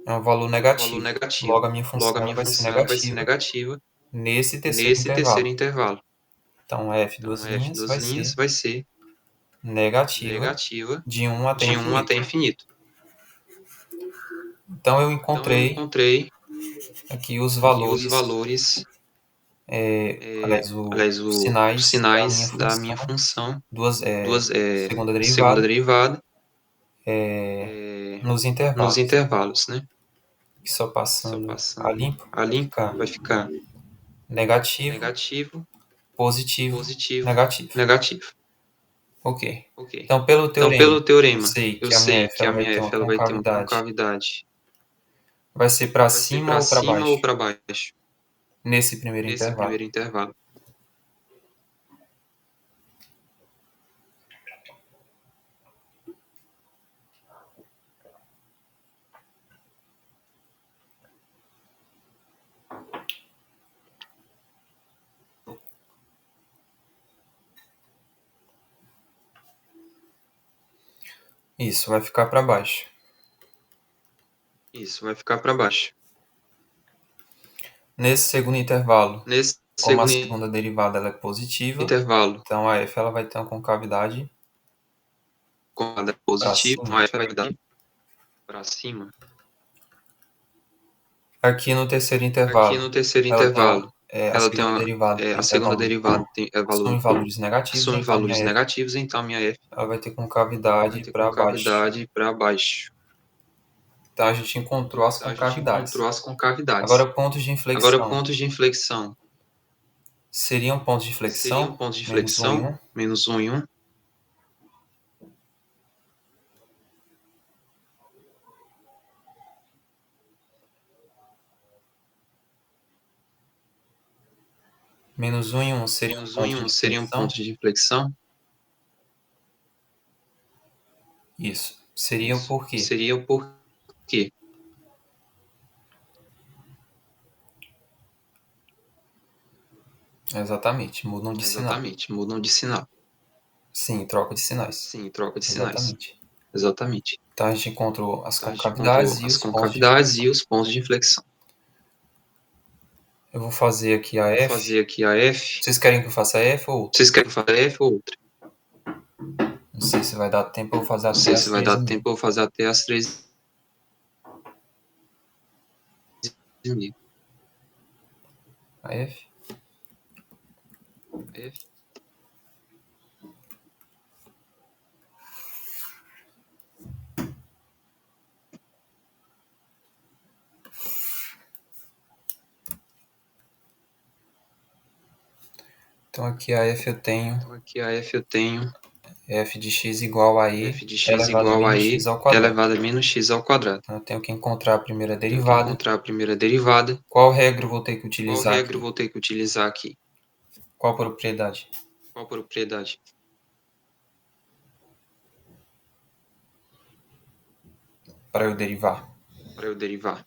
É um valor É um valor negativo. negativo. Logo a minha Logo a função ela minha vai ser função ela vai ser negativa negativa nesse terceiro nesse terceiro intervalo. intervalo. Então f Então duas f linhas duas vai linhas ser vai ser negativa negativa de 1 até de 1 até infinito. infinito. Então eu Então eu encontrei encontrei aqui os aqui os valores, valores, aliás, aliás, os os sinais sinais da minha função, duas, duas, segunda segunda derivada derivada, nos nos intervalos. intervalos, né? Que só Só passando a passando limpo a limpo vai ficar negativo, negativo, positivo, positivo, negativo. negativo. Ok. Ok. Então pelo Então, teorema, pelo eu teorema, sei eu que a minha sei f que a ela vai minha ter f uma ela vai ter uma concavidade. concavidade. Vai ser para Vai ser cima para ou para cima ou baixo? para baixo Nesse primeiro nesse intervalo. primeiro intervalo. Isso, vai ficar para baixo. Isso vai ficar para baixo. Nesse segundo intervalo, Nesse Como a segundo segunda derivada ela é positiva, intervalo então a f ela vai ter uma concavidade quando é para positivo, então cima. a f vai dar para cima. Aqui no terceiro Aqui intervalo, no terceiro ela tem intervalo, a ela tem segunda derivada a tem segunda valor, derivada é são valor em valores negativos, são em então valores minha f negativos, então a minha f ela vai ter vai concavidade ter para baixo. concavidade para baixo. Então a gente encontrou as Então a gente concavidades. encontrou as concavidades. Agora pontos de Agora, inflexão. pontos de inflexão. Seriam pontos de Seriam inflexão, pontos de menos 1 e inflexão, 1. menos 1 e 1. Menos 1 e 1 seriam Menos 1 e pontos 1 de seriam inflexão. pontos de inflexão. Isso. Seriam por quê? Seriam por quê? Exatamente, mudam de sinal. Exatamente, mudam de sinal. Sim, troca de sinais. Sim, troca de sinais. Exatamente. Exatamente. Então a gente encontrou as Então a gente concavidades encontrou e as os pontos de concavidades inflexão. e os pontos de inflexão. Eu vou fazer aqui a Vou F. fazer aqui a F. Vocês querem que eu faça a F ou outra? Vocês querem fazer a F ou outra? Não sei se vai dar tempo, eu vou fazer Não até sei as se vai 3 dar e meia. tempo, eu vou fazer até as 3h30. A F. F. Então aqui a F eu tenho Então aqui a F eu tenho f de x igual a e f de x elevado a igual a menos e x ao quadrado. elevado a menos x ao quadrado. Então eu tenho que encontrar a primeira Tenho que derivada. encontrar a primeira derivada. Qual regra eu vou ter que Qual utilizar regra eu aqui? vou ter que utilizar aqui? Qual propriedade? Qual propriedade? Para eu derivar. Para eu derivar.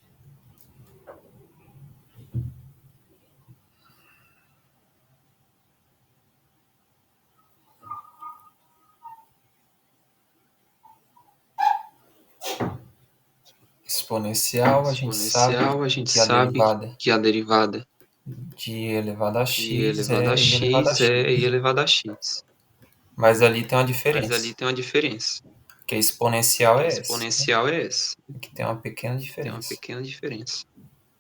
Exponencial, a gente sabe Exponencial, a gente que a sabe derivada que a derivada de e elevado a de x elevado a é e elevado a x é i x. elevado a x. Mas ali tem uma Mas ali diferença. tem uma diferença. Que a exponencial Que a é essa. exponencial é essa. Aqui tem uma pequena Tem uma diferença. pequena diferença.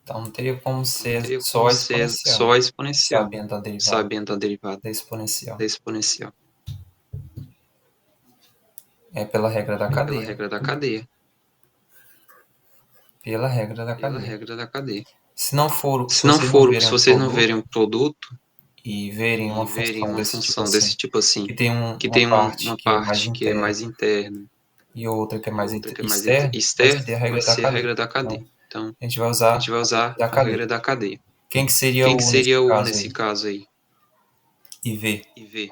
Então não teria como Não ser teria só como a ser exponencial, só a exponencial, sabendo a derivada sabendo a derivada da exponencial. da exponencial. É pela regra da É pela cadeia. regra da cadeia. Pela regra da Pela cadeia. regra da cadeia. Se não for, se Se não vocês não for, verem se um vocês não produto verem um produto e verem e uma verem função uma desse tipo função assim, desse tipo assim, que tem que uma tem parte uma que é mais parte que é interna mais interna e outra que é e mais outra que é mais externa, vai externa, ser a vai regra da ser a cadeia. regra da cadeia. Então, Então, a gente vai a gente usar vai a regra usar da a regra cadeia. da cadeia. Quem que seria Quem que o nesse seria o caso nesse aí? caso aí? IV. IV.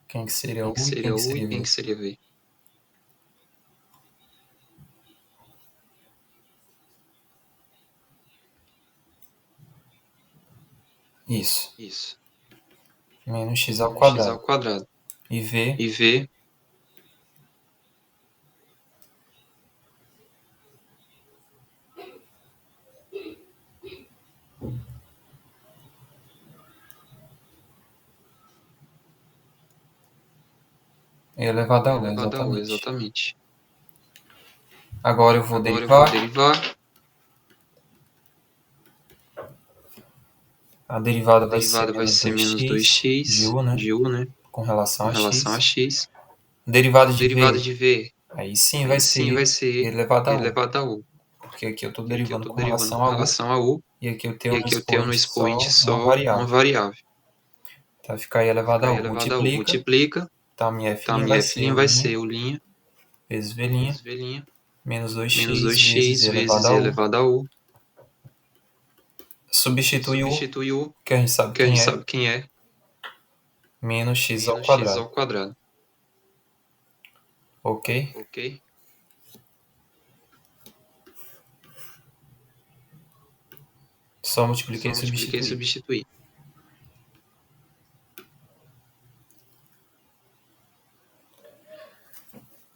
Quem que seria Quem que U e quem seria que U e seria quem V? que seria V? Isso. Isso. Menos x ao Menos x ao quadrado. quadrado. E V E V elevado a U, elevado a U, exatamente. exatamente. Agora eu vou Agora eu vou derivar. derivar. A A derivada vai ser derivada vai menos ser menos 2x de 2x U, né? de U, né? Com relação Com a relação a x. x. Derivada de Derivada V, de V, aí sim vai aí sim vai ser ser elevado a U. elevado a U. Porque aqui eu estou Porque aqui eu derivando estou com derivando relação com a U. relação a U. E aqui eu E tenho no aqui eu tenho no expoente expoente só uma só uma variável. variável. Então vai ficar aí elevado Fica a aí U. elevado a U. Multiplica. Multiplica. Então minha Tá, F' minha vai F' ser vai U' ser U', vezes V', vezes V', menos menos 2x vezes 2x e elevado vezes e a U. elevado a U. Substitui U, Substitui U, que a gente sabe que a gente quem é, sabe quem é, menos x ao menos x quadrado. ao quadrado. Ok? Ok? Só multipliquei Só e multipliquei e substituí. substituí.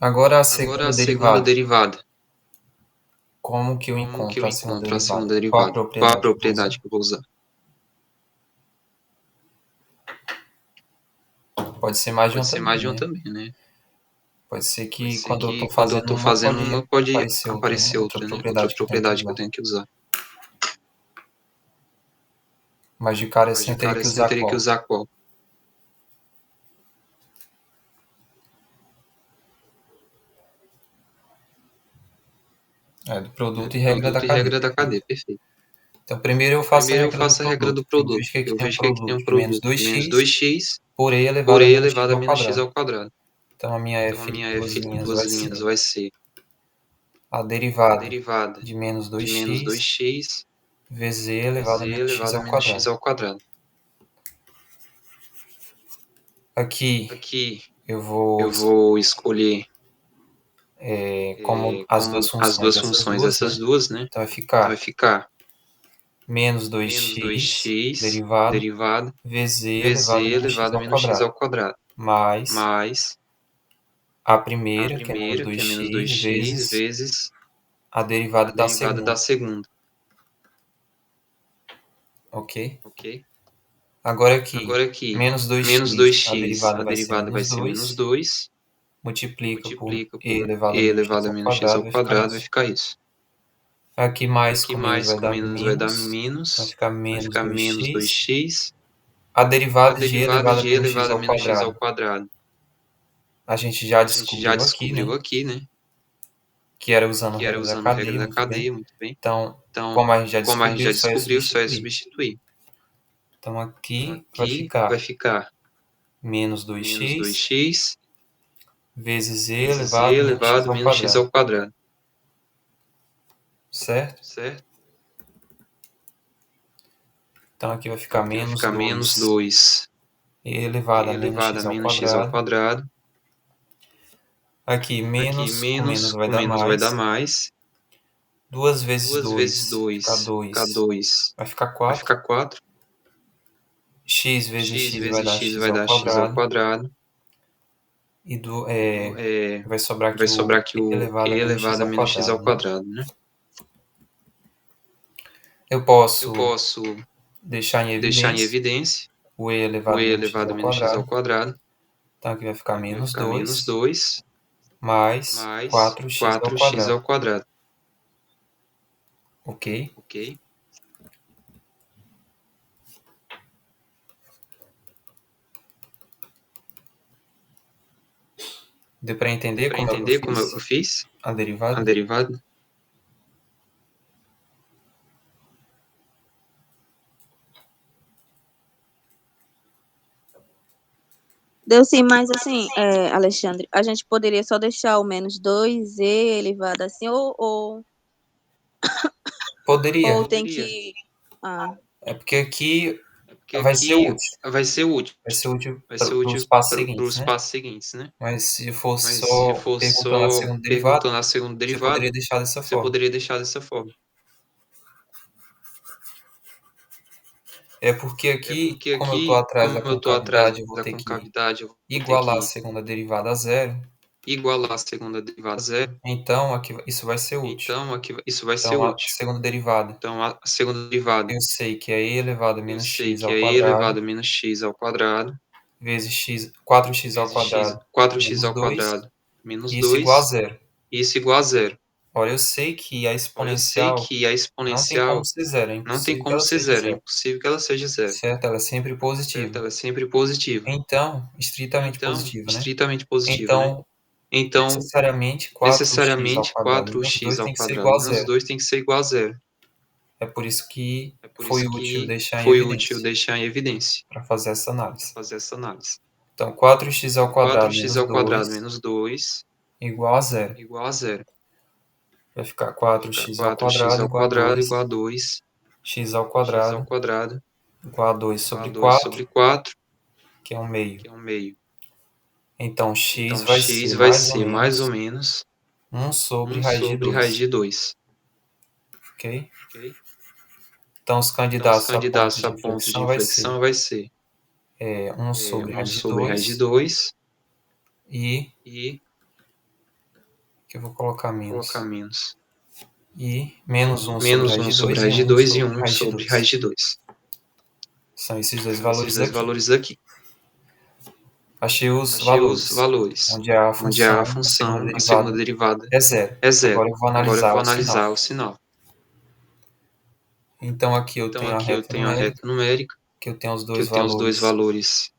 Agora a Agora segunda a segunda derivada. derivada. Como que eu Como que encontro eu a segunda encontro a derivada? segunda Qual a derivada? Qual a propriedade que eu vou usar? propriedade que eu vou usar? Pode ser mais de Pode um ser mais também, de um né? também, né? Pode ser Pode que ser quando eu que estou quando eu fazendo tô uma, fazendo pode uma, pode aparecer outra, né? aparecer Outra outra, né? Outra propriedade que eu tenho que propriedade que eu usar. tenho que usar. Mas de cara Mas assim de eu teria cara que assim eu usar teria que qual? usar qual? Do produto Do e regra da produto e cadeia. regra da cadeia, perfeito. Então, primeiro eu Então, faço a primeiro eu regra do faço a regra produto. do Eu produto. vejo que aqui Eu tem um vejo que aqui tem produto um de menos produto de menos 2x 2x por e por elevado a e menos x elevado a ao menos x quadrado. ao quadrado. Então, a minha Então, a f de minha duas f de linhas duas vai linhas ser vai ser a a derivada derivada de menos de menos 2x 2x vezes e elevado vezes a e menos x elevado a ao menos x quadrado. ao quadrado. Aqui Aqui eu vou, eu vou escolher como as duas como as funções, duas essas funções, duas, essas né? duas, né? Então, vai Então vai ficar ficar menos menos 2x 2x derivado derivado vezes e vezes elevado a e menos x elevado a ao menos x quadrado, ao quadrado, mais mais a a primeira, que é menos primeira, que é menos 2x, 2x, vezes vezes a a derivada da derivada da segunda, segunda, ok? ok? Agora aqui, Agora aqui, menos menos 2x, a 2x, derivada a vai ser derivada vai menos ser menos 2, 2, multiplica por multiplica e por elevado a e menos x elevado a ao menos x quadrado, ao vai ficar quadrado, vai isso. ficar isso. Aqui mais Aqui com menos mais vai com dar menos vai dar menos, vai menos, ficar vai menos ficar menos 2x. 2x, A a derivada de e derivada elevado a de e menos x elevado a ao menos x ao quadrado, quadrado. a gente já A gente já descobriu aqui, descobriu né? aqui, né? Que era usando a Que era regra da usando a regra cadeia, da muito bem. cadeia, muito bem. Então, Então, como a gente já como a gente descobriu, já só é descobriu, só é substituir. substituir. Então, Então, aqui vai aqui vai ficar ficar menos menos 2x 2x vezes e vezes e elevado a menos x elevado a ao menos x quadrado, ao quadrado, certo? certo? Então, aqui vai Então, ficar aqui vai menos ficar menos 2 2 e elevado e a menos elevado a x ao menos x ao quadrado. quadrado. Aqui, Aqui, menos menos vai com dar menos vai dar mais. mais. 2 vezes 2 vezes 2 fica 2 fica 2. 2, Vai ficar vai 4. ficar 4. X vezes X x vai vezes dar x x vai ao dar x ao quadrado. quadrado. E Do, é, vai sobrar aqui vai sobrar o aqui e o e elevado a menos x elevado a ao menos x ao quadrado, né? quadrado, né? Eu Eu posso posso deixar em deixar em evidência evidência o e o elevado a e menos x elevado a ao menos x ao quadrado. quadrado. Então, aqui vai ficar Aqui vai menos ficar menos 2 2 mais mais 4x ao 4x quadrado, ao quadrado, ok? ok? Deu para Deu entender para como é que eu entender como eu fiz fiz a a derivada? derivada? Deu sim, mas assim, Alexandre, a gente poderia só deixar o menos 2 e elevado assim, Poderia. ou tem Poderia. que. Ah, É porque aqui É porque vai ser aqui útil. vai ser útil. Vai ser útil Vai ser para os útil passos para seguintes, os né? passos seguintes, né? Mas se fosse Mas se só fosse perguntando a só segunda derivada, perguntando a segunda você derivada, poderia deixar dessa você forma. poderia deixar dessa forma. É porque É aqui, porque como eu estou aqui, atrás como da eu estou atrás concavidade, eu vou da ter que concavidade, eu vou ter igualar a que segunda derivada a zero. igualar a segunda derivada a zero. Então, aqui, isso vai ser útil. Então, aqui isso vai ser Então, a útil. segunda derivada, Então, a segunda derivada, eu sei que é e elevado a eu menos sei x que ao é e quadrado, elevado a menos x ao quadrado, vezes x, 4x ao vezes x, quadrado 4x menos ao 2, quadrado, menos isso igual a 2, zero. isso igual a zero. Ora, eu sei que a Ora, eu sei exponencial que a não tem como exponencial ser zero, é não tem impossível que como ela ser seja zero, é zero, impossível que ela seja zero, certo? Ela é sempre certo? positiva. Ela é sempre positiva. Então, estritamente Então, positiva, né? estritamente positiva, né? Então, Então, necessariamente 4x ao necessariamente quadrado menos 2 4x ao tem que ser quadrado igual a menos zero. 2 tem que ser igual a zero. É por isso que É por foi isso útil que deixar em foi útil evidência deixar em evidência para fazer essa para análise. fazer essa análise. Então, 4x ao Então, quadrado 4x menos ao quadrado 2 menos 2 igual a zero. igual a zero. Vai ficar Vai ficar 4x ao 4x quadrado ao igual a quadrado 2, igual a 2, x ao x ao quadrado quadrado igual a 2 igual a sobre 2 4, sobre 4, que é um meio. que é um meio. Então, x Então, vai x ser vai mais ou ser mais ou menos menos 1 sobre 1 raiz de sobre raiz 2, de 2, ok? ok? Então, os Então, os candidatos a ponto candidatos de a ponto de inflexão vai ser inflexão vai ser 1 sobre 1 raiz de sobre raiz de 2 2 e e que eu vou colocar Vou menos. colocar menos. E menos 1 sobre Menos raiz 1 de sobre 2 raiz de 1 2 e sobre 1 raiz de sobre 2. raiz de 2. São esses dois São valores esses dois aqui. valores aqui. Achei os Achei os valores, valores. onde a Onde a função, função, a a segunda derivada derivada é zero. é zero. Agora eu vou Agora eu analisar vou o sinal. analisar o sinal. Então aqui eu Então tenho a aqui eu reta tenho a numérica, reta numérica, que eu tenho os que eu dois tenho os dois valores valores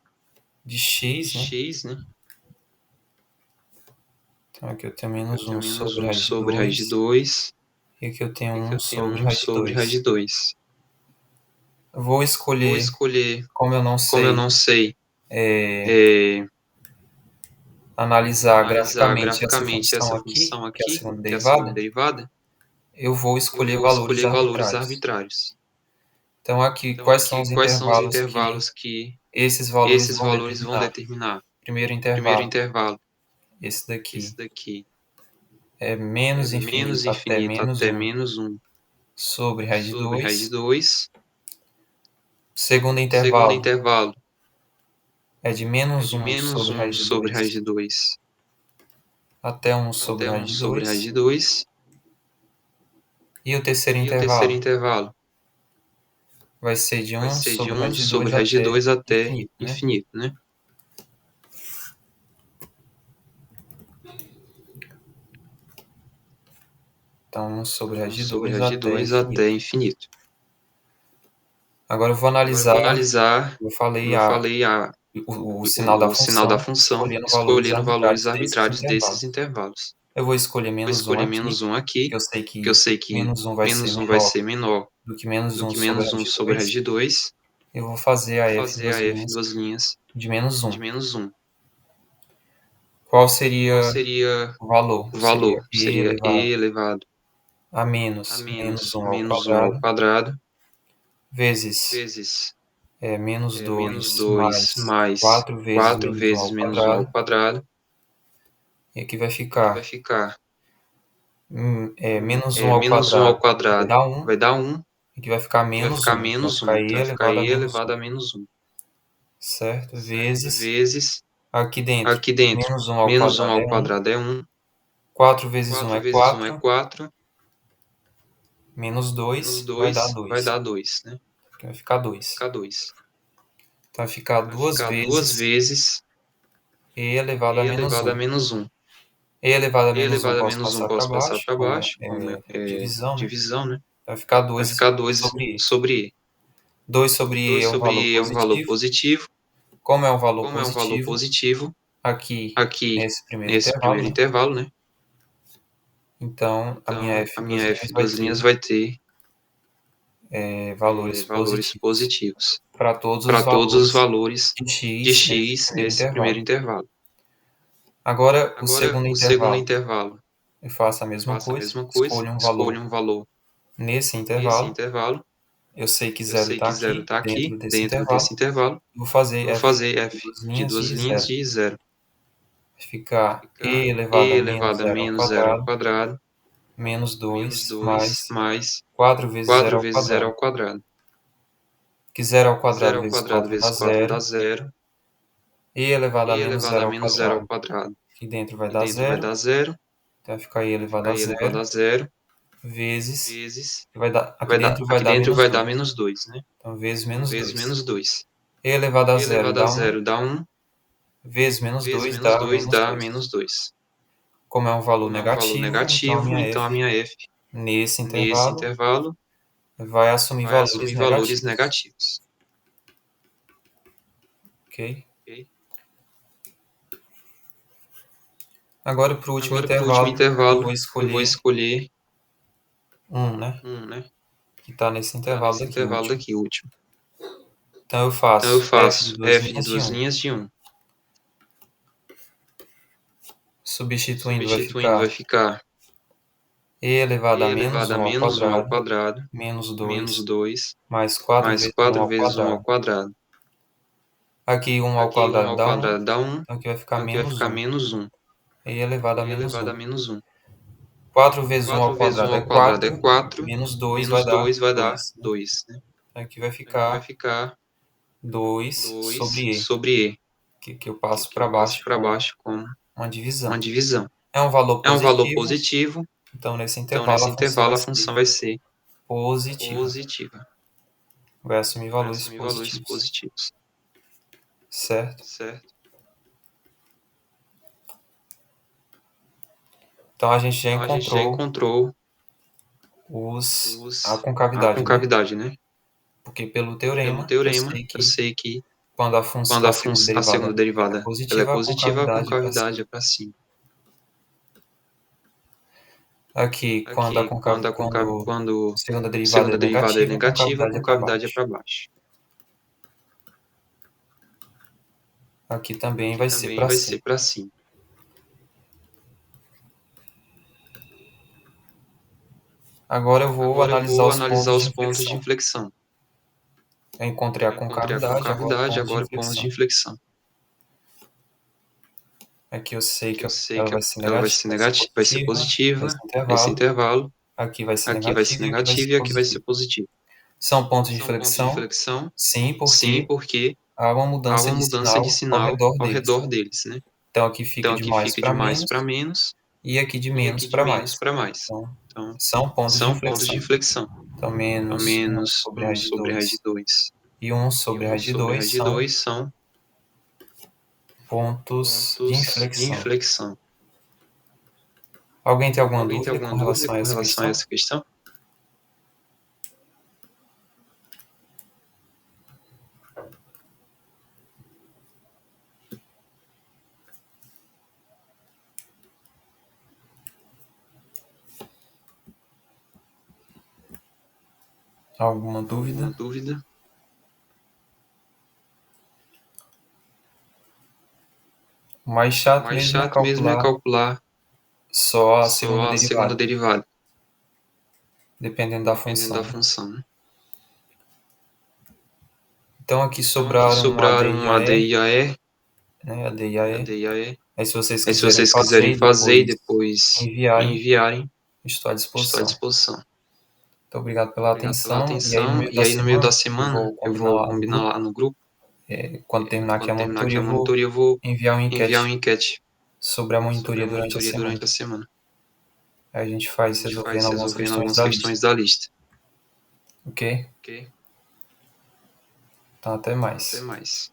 de de x, né? x, né? Então aqui eu tenho Eu menos tenho 1 menos sobre 1 raiz de sobre raiz de 2, 2 e aqui eu tenho e aqui 1 eu tenho sobre 1 raiz de sobre raiz de 2. 2. Eu vou Vou escolher, escolher, como eu não como eu sei, não sei analisar analisar graficamente essa graficamente função essa aqui, função que é a aqui, segunda que é a segunda derivada, derivada, eu vou eu escolher vou valores escolher valores arbitrários. arbitrários. Então aqui, Então quais são aqui, os quais são os intervalos que intervalos que esses valores esses vão valores vão determinar? determinar? Primeiro Primeiro intervalo, intervalo, esse esse daqui, daqui, é é menos menos infinito até infinito menos até 1 menos 1 sobre raiz de sobre raiz de 2. 2. Segundo Segundo intervalo intervalo, é de é menos de 1 menos sobre 1 raiz de sobre raiz 2 de 2 até 1 sobre até 1 raiz de sobre raiz 2. de 2. E o terceiro E o terceiro intervalo intervalo vai ser de vai 1 ser de sobre 1 raiz de 2 sobre raiz de até 2 até infinito, né? infinito, né? Então, 1 sobre Então, raiz 1 de sobre 2 raiz de até 2 infinito. até infinito. Agora eu vou Agora eu vou analisar, analisar, eu como falei, eu falei, o sinal da o sinal da função, função, escolhendo escolhendo valores valores desses arbitrários desses intervalos. intervalos. Eu vou escolher Vou menos 1 escolher aqui, menos 1 porque aqui, eu sei porque eu que sei que menos 1 vai ser menos 1 vai menor ser menor do que menos do 1 que sobre menos raiz 1 de sobre raiz 2. de 2. Eu vou fazer Vou a f fazer duas a f linhas duas linhas de menos de 1. menos 1. Qual Qual seria seria o valor? o Seria valor? e Seria elevado e elevado a a menos menos 1 ao menos 1 ao quadrado, quadrado, vezes vezes menos menos 2 2 mais mais 4 vezes 4 menos 1 vezes ao menos 1 ao quadrado. quadrado. E aqui vai Aqui vai ficar ficar menos 1 ao menos 1 ao quadrado, vai quadrado, dar 1. vai dar 1. Aqui vai ficar Aqui vai menos ficar 1. Então vai menos ficar 1. e Então vai ficar elevado a e menos 1. elevado a menos 1. Certo? Certo? Vezes, Vezes, aqui dentro, aqui dentro, menos 1 ao menos 1 quadrado ao é 1. quadrado é 1. 4 vezes 1 4 é vezes 1 é 4. 4. Menos Menos 2 vai dar 2 vai 2. dar 2, né? Aqui vai ficar Vai 2. ficar 2. Então vai ficar Vai duas ficar duas vezes vezes e elevado a e menos elevado a 1. menos 1. E elevado a E menos 1 elevado a posso menos 1 passar para posso passar baixo, para como baixo, como é divisão, né? divisão, né? Vai ficar Vai 2 ficar 2 sobre E. sobre E. 2 sobre E 2 é um sobre valor E é um valor positivo. positivo. Como é um valor Como é um valor positivo, positivo, aqui aqui nesse primeiro nesse intervalo, primeiro né? intervalo, né? Então a minha Então, a f minha duas linhas f vai duas ter linhas vai ter valores valores positivos positivos para todos os para todos os valores valores de de x nesse x primeiro nesse primeiro intervalo. intervalo. Agora, o Agora, segundo o segundo intervalo, intervalo, eu faço a eu mesma faço a coisa, mesma coisa, escolho um valor escolho um valor nesse nesse intervalo. intervalo. Eu sei que Eu zero sei está que zero aqui, está aqui dentro desse dentro intervalo. desse intervalo. Vou fazer Eu vou f fazer de f duas de linhas duas de linhas zero. de zero. Vai ficar e Ficar elevado e a menos elevado a zero ao menos zero ao quadrado, quadrado, menos menos 2 2 mais mais 4 vezes 0 4 ao vezes zero quadrado. ao quadrado. Que zero ao Zero quadrado ao vezes quadrado 4 dá vezes 4 dá zero. zero. E elevado a E menos elevado a zero ao menos zero ao quadrado. quadrado. Aqui dentro vai E dar dentro vai zero. dar zero. Então vai ficar e Vai elevado ficar a i elevado zero. a zero. Vezes. Vezes. Aqui dentro vai Aqui dar dentro menos vai dar 2. menos 2, né? Então vezes Então, menos vezes 2. menos 2. E elevado a E zero elevado a dá 1. zero dá 1. Vezes menos Vezes 2 menos dá 2 menos dá 2. menos 2. Como é um valor Como é um valor negativo, então a negativo, minha então a f minha f nesse nesse intervalo intervalo vai assumir vai valores assumir valores negativos. negativos. Ok? Ok? Agora, para o último Agora, para o último intervalo, eu vou intervalo, eu vou escolher escolher 1, né? 1, né? Que está nesse Tá intervalo nesse daqui, o intervalo último. daqui, o último. Então eu Então eu faço f de faço duas f de linhas de duas 1. linhas de 1. Substituindo vai Substituindo vai ficar ficar e elevado e a menos elevado a 1 ao menos 1 ao quadrado, quadrado, menos menos 2, 2, mais 4 mais vezes 1 4 ao vezes 1 ao quadrado. quadrado. Aqui 1 ao Aqui 1 quadrado ao dá 1, quadrado dá 1, então aqui vai ficar então aqui vai menos ficar 1. menos 1. E elevado a E menos elevado 1. a menos 1. 4 vezes 1 ao 4 vezes 1 quadrado é ao quadrado é 4, 4, menos 2 vai menos dar 2 vai dar 2. Né? 2, né? Então aqui vai Então aqui vai ficar ficar 2 2 sobre E, sobre E, que eu passo que para eu passo baixo para como baixo como uma uma divisão. divisão. É um valor é um valor positivo, positivo, então nesse então intervalo nesse a função intervalo vai a ser função vai ser positiva. positiva. Vai assumir Vai valores assumir valores positivos, positivos, certo? certo? Então a gente já Então a gente já encontrou encontrou a a concavidade, né? concavidade, né? Porque pelo Pelo teorema teorema, eu sei que quando quando a segunda a segunda derivada é derivada ela é positiva, positiva, a a concavidade cima. é para cima. Aqui, Aqui, quando quando a segunda a derivada segunda é derivada é negativa, negativa, a a concavidade é baixo. para baixo. Aqui também Aqui vai ser também para vai cima. ser para cima. Agora eu vou Agora eu analisar vou os analisar pontos de os pontos de inflexão. inflexão. Eu encontrei a Eu encontrei a concavidade, agora concavidade, pontos de agora pontos de inflexão. inflexão. Aqui eu sei Aqui que eu sei ela que vai ser ela vai negativa, ser negativa, vai ser positiva nesse intervalo. intervalo. Aqui vai ser Aqui vai ser negativo e aqui vai negativo ser e aqui vai ser positivo. positivo. São pontos de São pontos de inflexão? inflexão? Sim, Sim, porque porque há uma há mudança uma de mudança de sinal ao sinal redor ao deles. redor deles, né? Então aqui fica Então de aqui mais fica de para mais menos para menos e aqui de e menos aqui de para menos mais. para mais. Então, Então, são pontos de são pontos inflexão. de inflexão. Então, Então, menos 1 menos sobre 1 raiz de sobre raiz de 2 2 e 1 e sobre 1 raiz de sobre 2 raiz de são 2 são pontos de pontos de inflexão. inflexão. Alguém tem alguma Alguém tem dúvida com alguma dúvida relação a com essa relação a questão? essa questão? Alguma dúvida? Alguma dúvida? O mais O chato mais mesmo é chato mesmo é calcular só a segunda só a segunda derivada, derivada, dependendo da dependendo da função. função, né? Então aqui Então aqui sobraram a D sobraram e uma a D E, e a E, né? A D e a a E. D e a E. Aí se vocês Aí se quiserem vocês fazer quiserem e fazer e depois depois me enviarem, enviarem, estou à estou à disposição. disposição. Então, obrigado pela Obrigado pela atenção. E aí no atenção. meio E da aí no meio da semana eu semana vou eu combinar vou lá no combinar grupo. lá no grupo. Quando terminar aqui Quando a terminar aqui monitoria, a eu vou monitoria, eu vou enviar uma enviar uma enquete enquete sobre a sobre a monitoria durante a monitoria semana. durante a semana. Aí a gente A faz gente resolvendo faz algumas resolvendo questões algumas da lista. questões da lista. Ok? Ok? Então, até mais. Até mais.